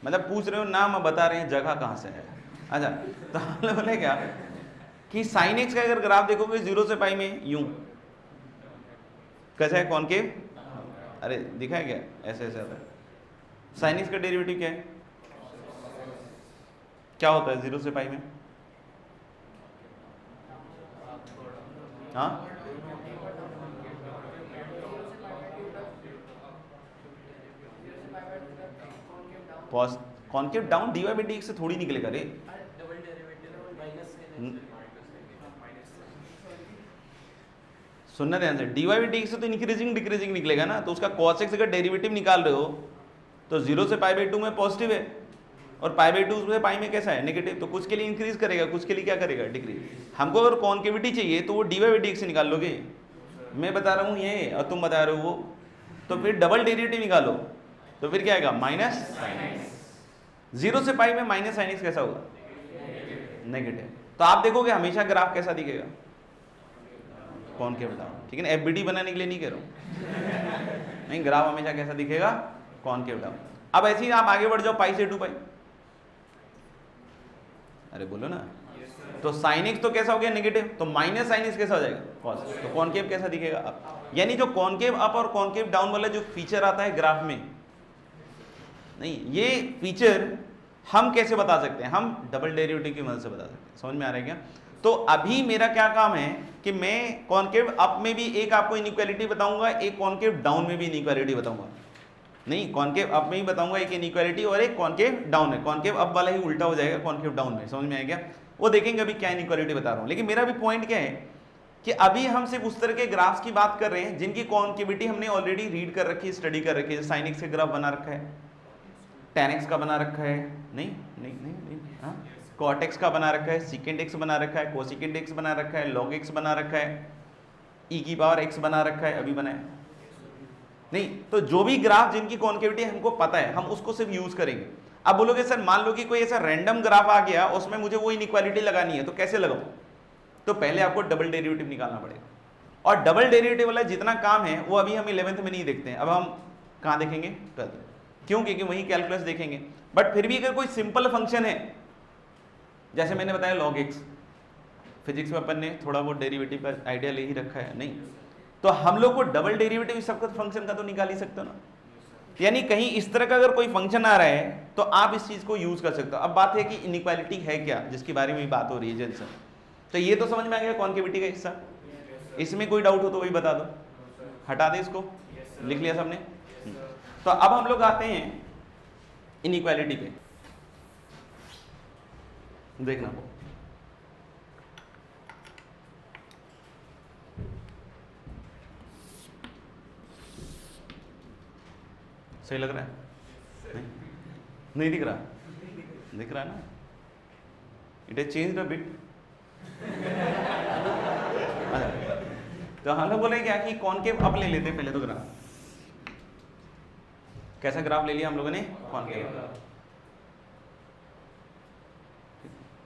मतलब पूछ रहे हो नाम, अब बता रहे हैं जगह कहाँ से है। अच्छा, तो हम लोग बोले क्या कि sin x का अगर ग्राफ देखोगे 0 से पाई में यूं कैसा है कॉनकेव, अरे दिखा है क्या, ऐसे ऐसे आता है। sin x का डेरिवेटिव क्या है, क्या होता है 0 से पाई में? हाँ, concave down dy by dx से थोड़ी निकलेगा रे, सुनना ध्यान से, dy by dx से तो इंक्रीजिंग डिक्रीजिंग निकलेगा ना। तो उसका cos x का डेरिवेटिव निकाल रहे हो तो 0 से π/2 में पॉजिटिव है और π/2 से पाई में कैसा है नेगेटिव, तो कुछ के लिए इंक्रीज करेगा, कुछ के लिए क्या करेगा डिक्रीज। हमको अगर कॉनकेविटी चाहिए तो वो dy by dx से निकाल लोगे, मैं बता रहा हूँ ये और तुम बता रहे हो वो, तो फिर डबल डेरिवेटिव निकालो, तो फिर क्या आएगा -0 से पाई में -sin x कैसा होगा नेगेटिव। तो आप देखोगे हमेशा ग्राफ कैसा दिखेगा कॉनकेव डाउन, ठीक है ना। एफबीडी बनाने के लिए नहीं कह रहा हूँ, नहीं, ग्राफ हमेशा कैसा दिखेगा कॉनकेव डाउन। अब ऐसे ही आप आगे बढ़ जाओ पाई से 2 पाई, अरे बोलो ना, तो sin x तो कैसा हो गया नेगेटिव, तो -sin x कैसा हो जाएगा पॉजिटिव, तो कॉनकेव कैसा दिखेगा अप। यानी जो कॉनकेव अप और कॉनकेव डाउन वाला जो फीचर आता है ग्राफ में, नहीं ये फीचर हम कैसे बता सकते हैं, हम डबल डेरिवेटिव की मदद से बता सकते हैं। समझ में आ रहा है क्या? तो अभी मेरा क्या काम है कि मैं कॉनकेव अप में भी एक आपको इनइक्वालिटी बताऊंगा, एक कॉनकेव डाउन में भी इनइक्वालिटी बताऊंगा। नहीं, कॉनकेव अप में ही बताऊंगा एक इनइक्वालिटी और एक कॉनकेव डाउन में। कॉनकेव अप वाला ही उल्टा हो जाएगा कॉनकेव डाउन में, समझ में आएगा? वो देखेंगे अभी क्या इनइक्वालिटी बता रहा हूं। लेकिन मेरा भी पॉइंट क्या है कि अभी हम सिर्फ उस तरह के ग्राफ्स की बात कर रहे हैं जिनकी कॉन्केविटी हमने ऑलरेडी रीड कर रखी है, स्टडी कर रखी है। साइन एक्स का ग्राफ बना रखा है, tan x का बना रखा है, नहीं नहीं नहीं नहीं, हाँ, cot x का बना रखा है, secant x बना रखा है, cosecant x बना रखा है, log x बना रखा है, e की पावर x बना रखा है, अभी बनाया नहीं। तो जो भी ग्राफ जिनकी कॉन्केविटी हमको पता है, हम उसको सिर्फ यूज करेंगे। अब बोलोगे सर मान लो कि कोई ऐसा रैंडम ग्राफ आ गया, उसमें मुझे वो इनइक्वालिटी लगानी है, तो कैसे लगाऊं? तो पहले आपको डबल डेरिवेटिव निकालना पड़ेगा, और डबल डेरिवेटिव वाला जितना काम है वो अभी हम 11th में नहीं देखते हैं, अब हम कहाँ देखेंगे? 12th। क्यों? क्योंकि वही कैलकुलस देखेंगे। बट फिर भी अगर कोई सिंपल फंक्शन है, जैसे मैंने बताया log x, फिजिक्स में अपन ने थोड़ा बहुत डेरिवेटिव का आइडिया ले ही रखा है, नहीं तो हम लोग को डबल डेरिवेटिव इस सबका फंक्शन का तो निकाल ही सकते हो ना। यानी कहीं इस तरह का अगर कोई फंक्शन आ रहा है तो आप इस चीज को यूज कर सकते हो। अब बात है कि इनइक्वालिटी है क्या, जिसके बारे में बात हो रही है जनसन, तो ये तो समझ में आ गया कॉन्केविटी का हिस्सा। इसमें कोई डाउट हो तो वही बता दो, हटा दे इसको, लिख लिया सबने। तो अब हम लोग आते हैं इनइक्वालिटी पे, देखना सही लग रहा है? नहीं दिख रहा? दिख रहा है ना? It has changed a bit. तो हम लोग बोले क्या कि कॉनकेव अप ले लेते हैं पहले तो ग्राफ। कैसा ग्राफ ले लिया हम लोगों ने? कॉनकेव।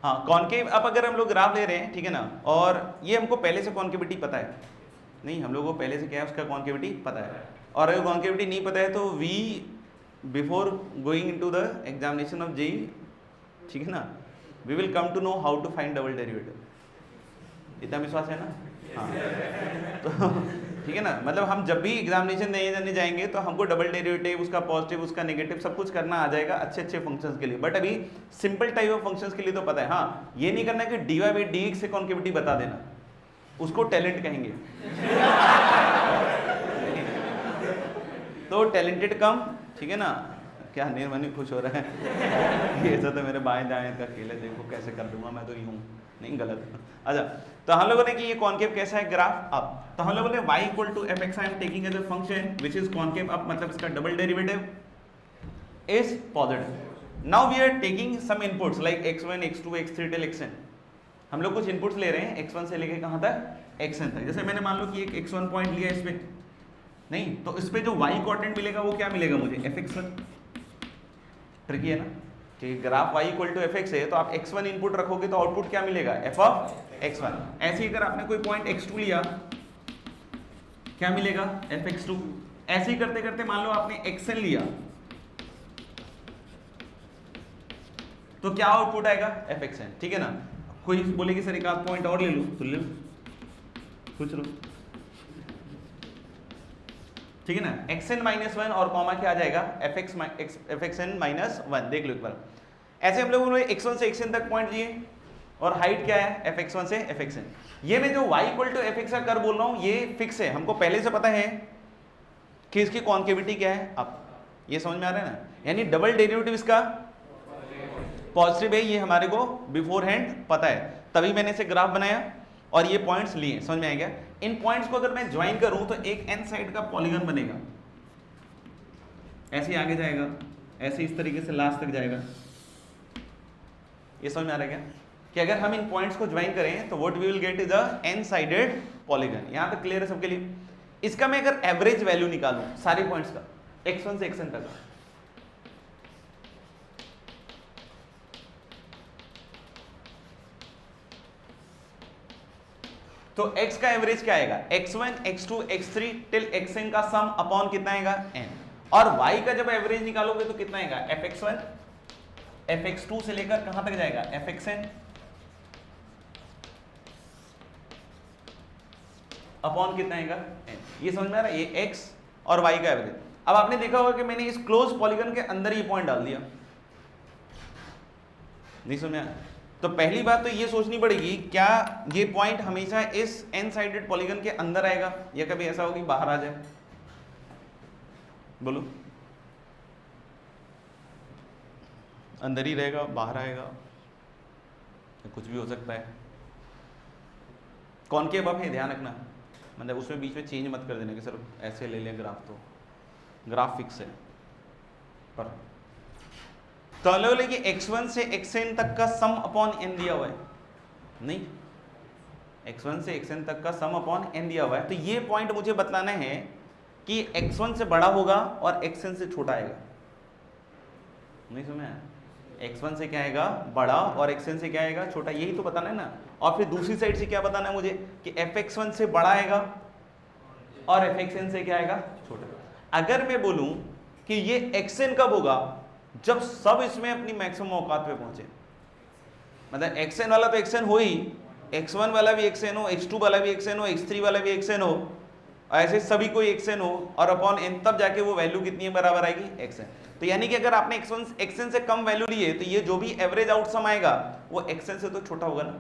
हाँ, कॉनकेव अप अगर हम लोग ग्राफ ले रहे हैं, ठीक है ना, और ये हमको पहले से कॉन्केविटी पता है, नहीं हम लोगों को पहले से क्या है उसका कॉन्केविटी पता है, और अगर कॉन्केविटी नहीं पता है तो we before going into the examination of JEE, ठीक है ना, we will come to know how to find double derivative. इतना विश्वास है ना? हाँ, तो ठीक है ना, मतलब हम जब भी एग्जामिनेशन देने जाएंगे तो हमको डबल डेरिवेटिव, उसका पॉजिटिव, उसका नेगेटिव, सब कुछ करना आ जाएगा अच्छे अच्छे फंक्शंस के लिए। बट अभी सिंपल टाइप ऑफ फंक्शंस के लिए तो पता है। हाँ, ये नहीं करना कि dy बाई dx से कॉन्केविटी बता देना, उसको टैलेंट कहेंगे। तो टैलेंटेड कम, ठीक है ना, क्या निर्मनी खुश हो रहा है ये तो मेरे बाएं दाएं का खेल है, देखो कैसे कर दूंगा मैं तो यूं, नहीं गलत। अच्छा, तो हम लोगों ने कि ये कॉनकेव कैसा है ग्राफ अप, तो हम लोगों ने y equal to f x I am taking as a function which is concave up, मतलब इसका double derivative is positive. Now we are taking some inputs like x1 x2 x3 till xn। हम लोग कुछ inputs ले रहे हैं x1 से लेके कहां तक? xn तक। जैसे मैंने मान लो कि एक x1 पॉइंट लिया इस पे, नहीं तो इस पे जो y कोऑर्डिनेट मिलेगा वो क्या मिलेगा मुझे? fx1। ट्रिकी है ना कि graph y equal to fx है, तो आप x1 इनपुट रखोगे तो आउटपुट क्या मिलेगा? f of x1। ऐसे ही अगर आपने कोई पॉइंट x2 लिया, क्या मिलेगा? fx2। ऐसे ही करते करते मान लो आपने xn लिया, तो क्या आउटपुट आएगा? fxn, ठीक है ना। कोई बोले कि सर एक आध पॉइंट और ले लो, तो ले लो, पूछ लो, ठीक है ना। xn माइनस 1 और कॉमा क्या आ जाएगा? fxn minus 1। देख लो एक बार, ऐसे हम लोगों ने x1 से xn तक पॉइंट लिए, और हाइट क्या है? fx1 से fxn। ये मैं जो y इक्वल टू fx का कर बोल रहा हूं, ये फिक्स है, हमको पहले से पता है कि इसकी कॉन्केविटी क्या है। अब ये समझ में आ रहा है ना, यानी डबल डेरिवेटिव इसका पॉजिटिव है, ये हमारे को बिफोर हैंड पता है, तभी मैंने इसे ग्राफ बनाया और ये पॉइंट्स लिए। समझ में आ गया? इन पॉइंट्स को अगर मैं ज्वाइन करूं तो एक n साइड का पॉलीगन बनेगा, ऐसे ही आगे जाएगा, ऐसे इस तरीके से लास्ट तक जाएगा। ये समझ में आ रहा है क्या कि अगर हम इन पॉइंट्स को ज्वाइन करें तो what we will get is a n sided polygon. यहां तक क्लियर है सबके लिए? इसका मैं अगर एवरेज वैल्यू निकालूं सारे पॉइंट्स का, x1 से xn तक, तो x का एवरेज क्या आएगा? x1 x2 x3 till xn का सम अपॉन कितना आएगा? n। और y का जब एवरेज निकालोगे तो कितना आएगा? fx1 fx2 से लेकर कहां तक जाएगा? fxn अपॉन कितना आएगा? n। ये समझ में आ रहा है? ये x और y का एवरेज। अब आपने देखा होगा कि मैंने इस क्लोज पॉलीगन के अंदर ही पॉइंट डाल दिया, नहीं समझ में आया? तो पहली बात तो ये सोचनी पड़ेगी, क्या ये पॉइंट हमेशा इस एन साइडेड पॉलीगन के अंदर आएगा या कभी ऐसा होगी बाहर आ जाए? बोलो, अंदर ही रहेगा, बाहर आएगा, कुछ भी हो सकता है। कॉनकेव अब है, ध्यान रखना, मतलब उसमें बीच में चेंज मत कर देना कि सर ऐसे ले लें ग्राफ, तो ग्राफ फिक्स है। पर तो बोले कि x1 से xn तक का सम अपॉन n दिया हुआ है, नहीं, x1 से xn तक का सम अपॉन n दिया हुआ है, तो ये पॉइंट मुझे बतलाना है कि x1 से बड़ा होगा और xn से छोटा आएगा। नहीं समझ में? x1 से क्या आएगा बड़ा और xn से क्या आएगा छोटा, यही तो बताना है ना। और फिर दूसरी साइड से क्या बताना है मुझे कि fx1 से बड़ा आएगा और fxn से क्या आएगा छोटा। अगर मैं बोलूं कि ये xn कब होगा, जब सब इसमें अपनी मैक्सिमम औकात पे पहुंचे, मतलब xn वाला तो xn हो ही, x1 वाला भी xn हो, x2 वाला भी xn हो, x3 वाला भी xn हो, ऐसे सभी कोई xn हो, और अपॉन n तब जाके वो वैल्यू कितनी है बराबर आएगी xn। तो यानी कि अगर आपने xn से कम वैल्यू लिए तो ये जो भी एवरेज आउटसम आएगा वो xn से तो छोटा होगा ना,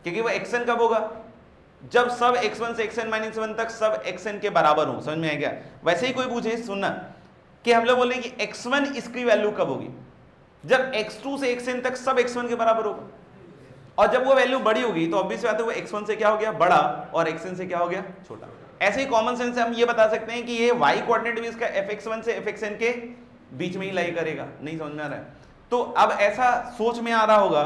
क्योंकि वो xn कब होगा, जब सब x1 से xn-1 तक सब xn के बराबर हो। समझ में आया क्या? वैसे ही कोई पूछे, सुनना कि हम लोग बोले कि x1 इसकी वैल्यू कब होगी, जब x2 से xn तक सब x1 के बराबर होगा, और जब वो वैल्यू बड़ी होगी तो ऑब्वियस बात है वो x1 से क्या हो गया बड़ा और xn से क्या हो गया छोटा। ऐसे ही कॉमन सेंस से हम ये बता सकते हैं कि ये y कोऑर्डिनेट भी इसका fx1 से fxn के बीच में ही लाई करेगा। नहीं समझ में आ रहा है? तो अब ऐसा सोच में आ रहा होगा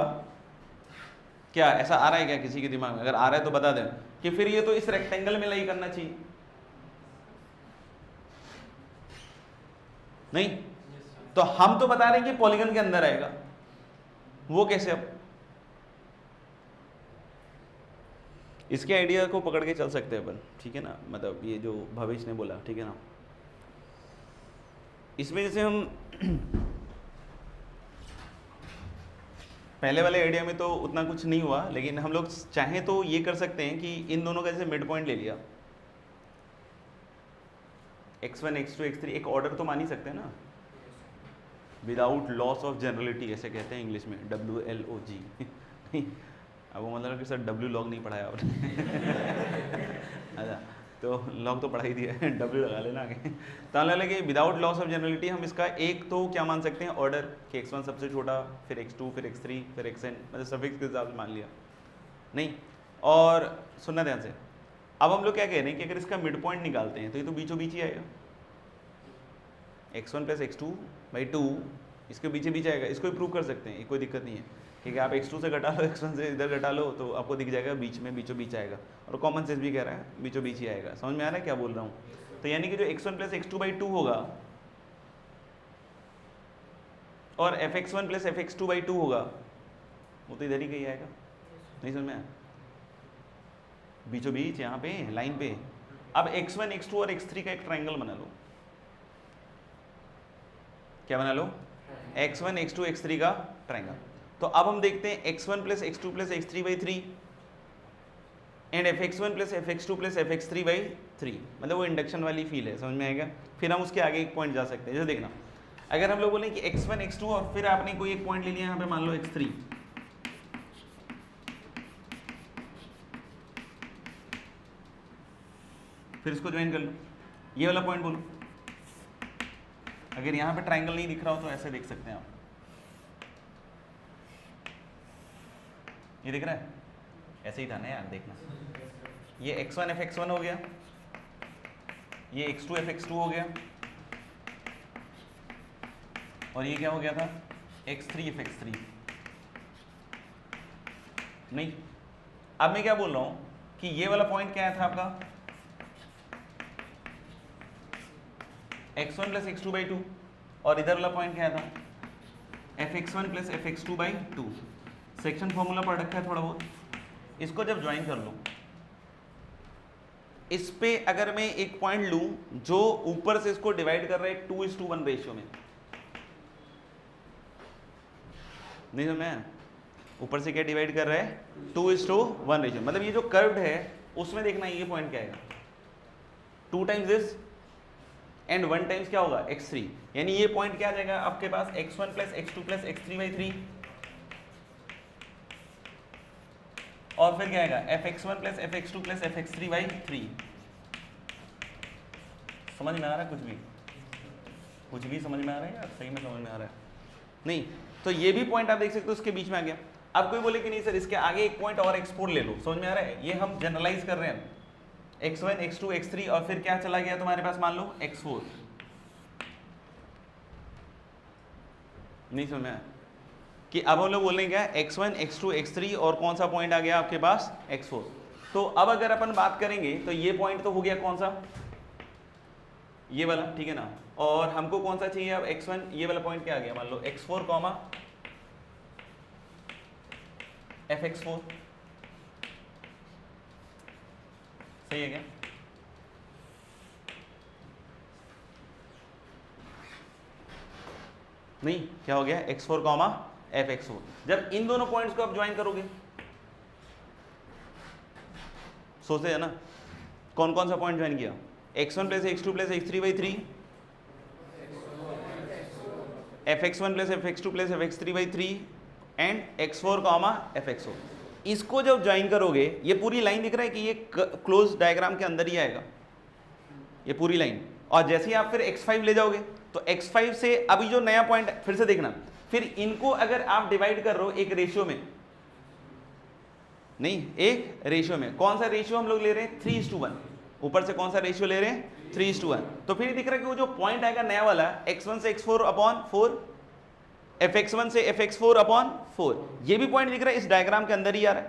क्या, ऐसा आ रहा है क्या किसी के दिमाग में? अगर आ रहा है तो बता दें कि फिर ये तो इस रेक्टेंगल में लाई करना चाहिए, नहीं? तो हम तो बता रहे हैं कि पॉलीगन के अंदर आएगा, वो कैसे? अब इसके आइडिया को पकड़ के चल सकते हैं अपन, ठीक है ना, मतलब ये जो भविष्य ने बोला, ठीक है ना। इसमें जैसे हम पहले वाले आइडिया में तो उतना कुछ नहीं हुआ, लेकिन हम लोग चाहें तो ये कर सकते हैं कि इन दोनों का जैसे मिड पॉइंट ले लिया, x1 x2 x3, एक ऑर्डर तो मान ही सकते हैं ना, विदाउट लॉस ऑफ जनरलिटी ऐसे कहते हैं इंग्लिश में, WLOG। अब वो मतलब कि सर W लॉग नहीं पढ़ाया आपने। अच्छा, तो लॉग तो पढ़ा ही दिया है, W लगा लेना आगे। तो हमें लगे विदाउट लॉस ऑफ जनरलिटी हम इसका एक तो क्या मान सकते हैं ऑर्डर कि x1 सबसे छोटा, फिर x2, फिर x3, फिर xn, मतलब सफिक्स के हिसाब से मान लिया, नहीं? और सुनना ध्यान से, अब हम लोग क्या कह रहे हैं कि अगर इसका मिड पॉइंट निकालते हैं तो ये तो बीचों बीच ही आएगा, x1 + x2/2 इसके बीचे बीच आएगा। इसको भी प्रूव कर सकते हैं, कोई दिक्कत नहीं है, ठीक है। आप x2 से घटा लो, x1 से इधर घटा लो, तो आपको दिख जाएगा बीच में बीचों बीच आएगा, और कॉमन सेंस भी कह रहा है बीचों बीच ही आएगा। समझ में आ रहा है क्या बोल रहा हूँ? तो यानी कि जो x1 + x2/2 होगा और fx1 + fx2/2 होगा, वो तो इधर ही कहीं आएगा। नहीं समझ में आया? बीचों बीच यहाँ पे लाइन पे। अब x1 x2 और x3 का एक ट्रायंगल बना लो। क्या बना लो? x1 x2 x3 का ट्रायंगल। तो अब हम देखते हैं x1 + x2 + x3/3 and fx1 + fx2 + fx3/3, मतलब वो इंडक्शन वाली फील है। समझ में आएगा? फिर हम उसके आगे एक पॉइंट जा सकते हैं। जैसे देखना, अगर हम लोग बोले कि x1 x2 और फिर आपने कोई एक पॉइंट ले लिया यहाँ पे, मान लो x3, फिर इसको ज्वाइन कर लो, ये वाला पॉइंट बोलो। अगर यहाँ पे ट्रायंगल नहीं दिख रहा हो तो ऐसे देख सकते हैं आप, ये दिख रहा है? ऐसे ही था ना यार, देखना, ये x1 fx1 हो गया, ये x2 fx2 हो गया, और ये क्या हो गया था? x3 fx3। नहीं, अब मैं क्या बोल रहा हूं कि ये वाला पॉइंट क्या था आपका? x1 + x2/2, और इधर वाला पॉइंट क्या था? fx1 + fx2/2। सेक्शन फॉर्मूला पढ़ रखा है थोड़ा बहुत, इसको जब ज्वाइन कर लो, इस पे अगर मैं एक पॉइंट लूं जो ऊपर से इसको डिवाइड कर रहा है 2:1 रेशियो में, नहीं समझ में? ऊपर से क्या डिवाइड कर रहा है? 2:1 रेशियो। मतलब ये जो कर्व्ड है उसमें देखना ये पॉइंट क्या आएगा, 2 टाइम्स दिस एंड 1 टाइम्स क्या होगा? x3। यानी ये पॉइंट क्या आ जाएगा आपके पास? x1 + x2 + x3/3। और फिर क्या आएगा fx1 plus fx2 plus fx3 by 3। समझ में आ रहा है कुछ भी समझ में आ रहा है यार? सही में समझ में आ रहा है? नहीं तो ये भी पॉइंट आप देख सकते हो उसके बीच में आ गया। अब कोई बोले कि नहीं सर इसके आगे एक पॉइंट और x4 ले लो, समझ में आ रहा है? ये हम जनरलाइज कर रहे हैं, x1 x2 x3 और फिर क्या चला गया तुम्हारे पास, मान लो x4। नहीं समझ में आया कि अब हम लोग बोलेंगे क्या, x1 x2 x3 और कौन सा पॉइंट आ गया आपके पास, x4। तो अब अगर अपन बात करेंगे तो ये पॉइंट तो हो गया कौन सा, ये वाला, ठीक है ना। और हमको कौन सा चाहिए अब, x1, ये वाला पॉइंट क्या आ गया, मान लो x4 कॉमा fx4, सही है क्या? नहीं, क्या हो गया, x4 कॉमा fx4। जब इन दोनों पॉइंट्स को आप ज्वाइन करोगे, सोचते हैं ना कौन कौन सा पॉइंट ज्वाइन किया, x1 plus x2 plus x3 by 3, fx1 plus fx2 plus fx3 by 3 and x4 comma fx4। इसको जब ज्वाइन करोगे, ये पूरी लाइन दिख रहा है कि ये क्लोज डायग्राम के अंदर ही आएगा ये पूरी लाइन। और जैसे ही आप फिर x5 ले जाओगे तो x5 से अभी जो नया पॉइंट, फिर से देखना, फिर इनको अगर आप डिवाइड कर रहे हो एक रेशियो में, नहीं एक रेशियो में, कौन सा रेशियो हम लोग ले रहे हैं, 3:1। ऊपर से कौन सा रेशियो ले रहे हैं, 3:1। तो फिर दिख रहा है कि वो जो पॉइंट आएगा नया वाला, x1 से x4 अपॉन 4, fx1 से fx4 अपॉन 4, ये भी पॉइंट दिख रहा है इस डायग्राम के अंदर ही आ रहा है।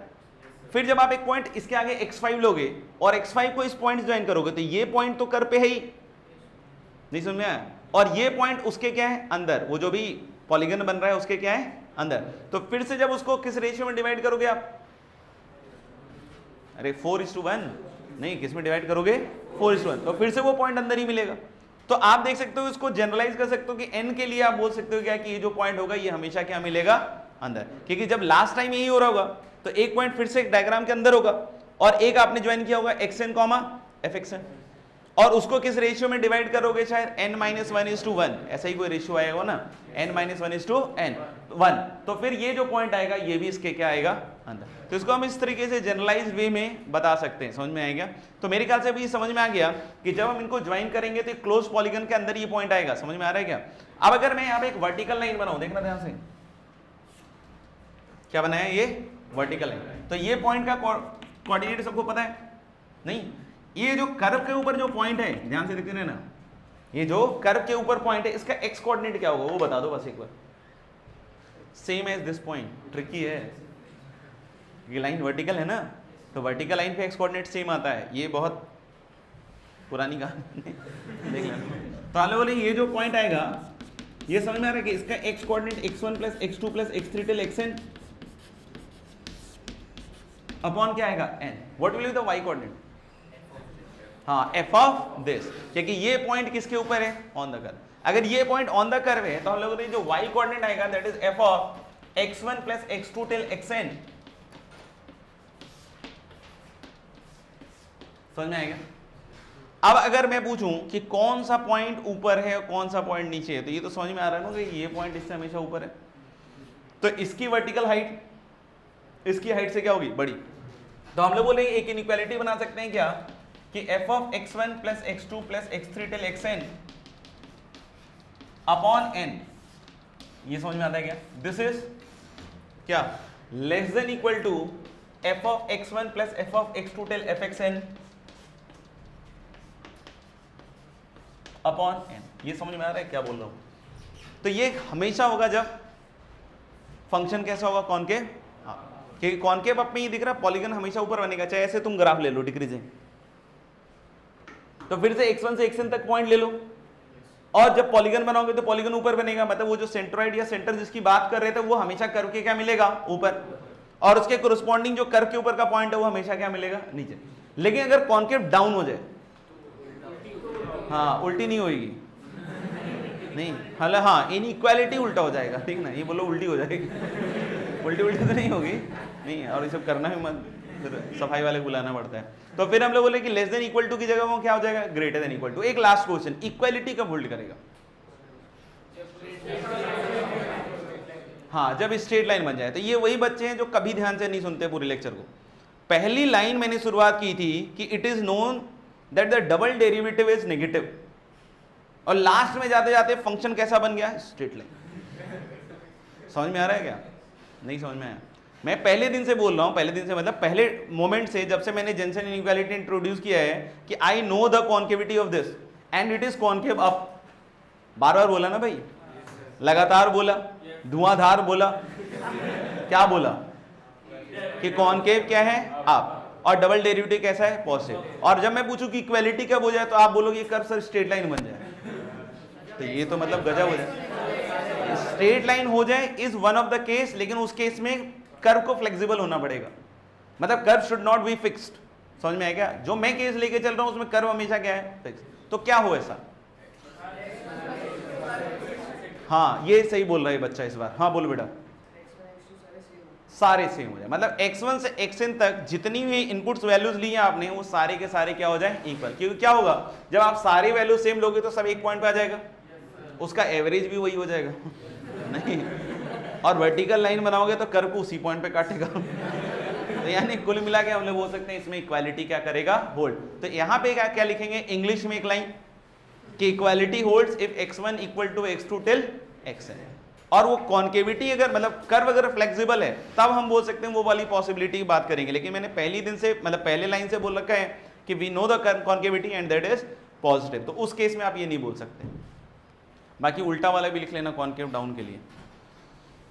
फिर जब आप एक पॉइंट इसके आगे x5 लोगे और x5 को इस पॉइंट ज्वाइन करोगे तो ये पॉइंट तो कर पे है ही, नहीं समझ में आया? और ये पॉइंट उसके क्या है, अंदर, वो जो भी पॉलीगन बन रहा है उसके क्या है, अंदर। तो फिर से जब उसको किस रेशियो में डिवाइड करोगे आप, अरे 4:1, नहीं किस में डिवाइड करोगे, 4:1, तो फिर से वो पॉइंट अंदर ही मिलेगा। तो आप देख सकते हो, इसको जनरलाइज कर सकते हो कि n के लिए आप बोल सकते हो क्या कि ये जो पॉइंट होगा ये हमेशा क्या मिलेगा, अंदर। क्योंकि जब लास्ट टाइम यही हो रहा होगा तो एक पॉइंट फिर से एक डायग्राम के अंदर होगा और एक आपने ज्वाइन किया होगा xn कॉमा fxn, और उसको किस रेशियो में डिवाइड करोगे, शायद n-1:1, ऐसा ही कोई रेशियो आएगा ना, n-1:n1। तो फिर ये जो पॉइंट आएगा ये भी इसके क्या आएगा, अंदर। तो इसको हम इस तरीके से जनरलाइज वे में बता सकते हैं, समझ में आएगा? तो मेरे ख्याल से अभी समझ में आ गया कि जब हम इनको ज्वाइन करेंगे तो क्लोज पॉलीगन के अंदर ये पॉइंट आएगा, समझ में आ रहा है क्या? अब अगर मैं यहाँ पे एक वर्टिकल लाइन बनाऊं, देखना ध्यान से, क्या बनाया ये वर्टिकल लाइन। तो ये पॉइंट का कोऑर्डिनेट सबको पता है, नहीं? ये जो कर्व के ऊपर जो पॉइंट है, ध्यान से देखते रहना, ये जो कर्व के ऊपर पॉइंट है इसका एक्स कोऑर्डिनेट क्या होगा वो बता दो बस एक बार। Same as this point, tricky है, ये लाइन वर्टिकल है ना, तो वर्टिकल लाइन पे एक्स कोऑर्डिनेट सेम आता है, ये बहुत पुरानी कहानी देख लेना। तो आगे बोले ये जो पॉइंट आएगा ये समझ में आ रहा है कि इसका x coordinate x1 plus x2 plus x3 till xn upon क्या आएगा, n। What will be the y coordinate, हाँ f ऑफ दिस, क्योंकि ये पॉइंट किसके ऊपर है, ऑन द कर्व। अगर ये पॉइंट ऑन द कर्व है तो हम लोग जो y कोऑर्डिनेट आएगा that is f of x1 plus x2 till xn। समझ में आएगा? अब अगर मैं पूछूं कि कौन सा पॉइंट ऊपर है और कौन सा पॉइंट नीचे है, तो ये तो समझ में आ रहा है ना कि ये पॉइंट इससे हमेशा ऊपर है, तो इसकी वर्टिकल हाइट इसकी हाइट से क्या होगी, बड़ी। तो हम लोग बोलेंगे एक इनइक्वालिटी बना सकते हैं क्या कि f of x1 plus x2 plus x3 till xn upon n, ये समझ में आता है क्या? दिस इज क्या, less than equal to f of x1 plus f of x2 till fxn upon n। ये समझ में आ रहा है क्या बोल रहा हूं? तो ये हमेशा होगा जब फंक्शन कैसा होगा, कॉनकेव। क्योंकि कॉनकेव अब में ये दिख रहा है पॉलीगन हमेशा ऊपर बनेगा, चाहे ऐसे तुम ग्राफ ले लो डिक्रीजिंग, तो फिर से x1 से xn तक पॉइंट ले लो, और जब पॉलीगन बनाओगे तो पॉलीगन ऊपर बनेगा, मतलब वो जो सेंट्रोइड या सेंटर जिसकी बात कर रहे थे वो हमेशा कर्व के क्या मिलेगा, ऊपर, और उसके कोरिस्पॉन्डिंग जो कर्व के ऊपर का पॉइंट है वो हमेशा क्या मिलेगा, नीचे। लेकिन अगर कॉनकेव डाउन हो जाए, हाँ उल्टी नहीं होगी, नहीं हाल, हाँ इनइक्वालिटी उल्टा हो जाएगा, ठीक ना, ये बोलो उल्टी हो जाएगी, उल्टी उल्टी तो नहीं होगी, नहीं, और ये सब करना भी मत, फिर सफाई वाले को बुलाना पड़ता है। तो फिर हम लोग बोले कि लेस देन इक्वल टू की जगह वो क्या हो जाएगा, ग्रेटर देन इक्वल टू। एक लास्ट क्वेश्चन, इक्वालिटी कब होल्ड करेगा, हाँ जब स्ट्रेट लाइन बन जाए। तो ये वही बच्चे हैं जो कभी ध्यान से नहीं सुनते पूरे लेक्चर को, पहली लाइन मैंने शुरुआत की थी कि it is known that the double derivative is negative, और लास्ट में जाते जाते फंक्शन कैसा बन गया? Straight line. समझ में आ रहा है क्या? नहीं समझ में आया? मैं पहले दिन से बोल रहा हूं, पहले दिन से मतलब पहले मोमेंट से, जब से मैंने जेनसेन इनइक्वालिटी इंट्रोड्यूस किया है कि I know the concavity of this and it is concave up. बार बार बोला ना भाई, लगातार बोला, धुआंधार बोला, क्या बोला कि कॉन्केव क्या है? अप, और डबल डेरिवेटिव कैसा है? पॉजिटिव। और जब मैं पूछूं कि इक्वालिटी कब हो जाए तो आप बोलोगे कर्व सर स्ट्रेट लाइन बन जाए, तो ये तो मतलब गजब हो जाए। स्ट्रेट लाइन हो जाए is one of the case, लेकिन उस केस में कर्व को फ्लेक्सिबल होना पड़ेगा, मतलब curve should not be fixed. समझ में आया क्या? जो मैं केस लेके चल रहा हूं उसमें कर्व हमेशा क्या है? फिक्स। तो क्या हो ऐसा? हाँ ये सही बोल रहा है बच्चा इस बार। हाँ बोलो बेटा। सारे सेम हो जाए, मतलब x1 से xn तक जितनी भी इनपुट्स वैल्यूज ली हैं आपने वो सारे के सारे क्या हो जाए? इक्वल। क्योंकि क्या होगा जब आप सारे वैल्यू सेम लोगे तो सब एक पॉइंट पे आ जाएगा, उसका एवरेज भी वही हो जाएगा नहीं, और वर्टिकल लाइन बनाओगे तो कर्व को उसी पॉइंट पे काटेगा तो यानी कुल मिला के हम लोग बोल सकते हैं इसमें इक्वालिटी क्या करेगा? होल्ड। तो यहाँ पे क्या लिखेंगे इंग्लिश में एक लाइन कि equality holds if x1 equal to x2 till xn। और वो कॉन्केविटी अगर मतलब कर्व अगर फ्लेक्सिबल है तब हम बोल सकते हैं वो वाली पॉसिबिलिटी की बात करेंगे। लेकिन मैंने पहली दिन से मतलब पहले लाइन से बोल रखा है कि we know the concavity and that is positive, तो उस केस में आप ये नहीं बोल सकते। बाकी उल्टा वाला भी लिख लेना कॉन्केव डाउन के लिए।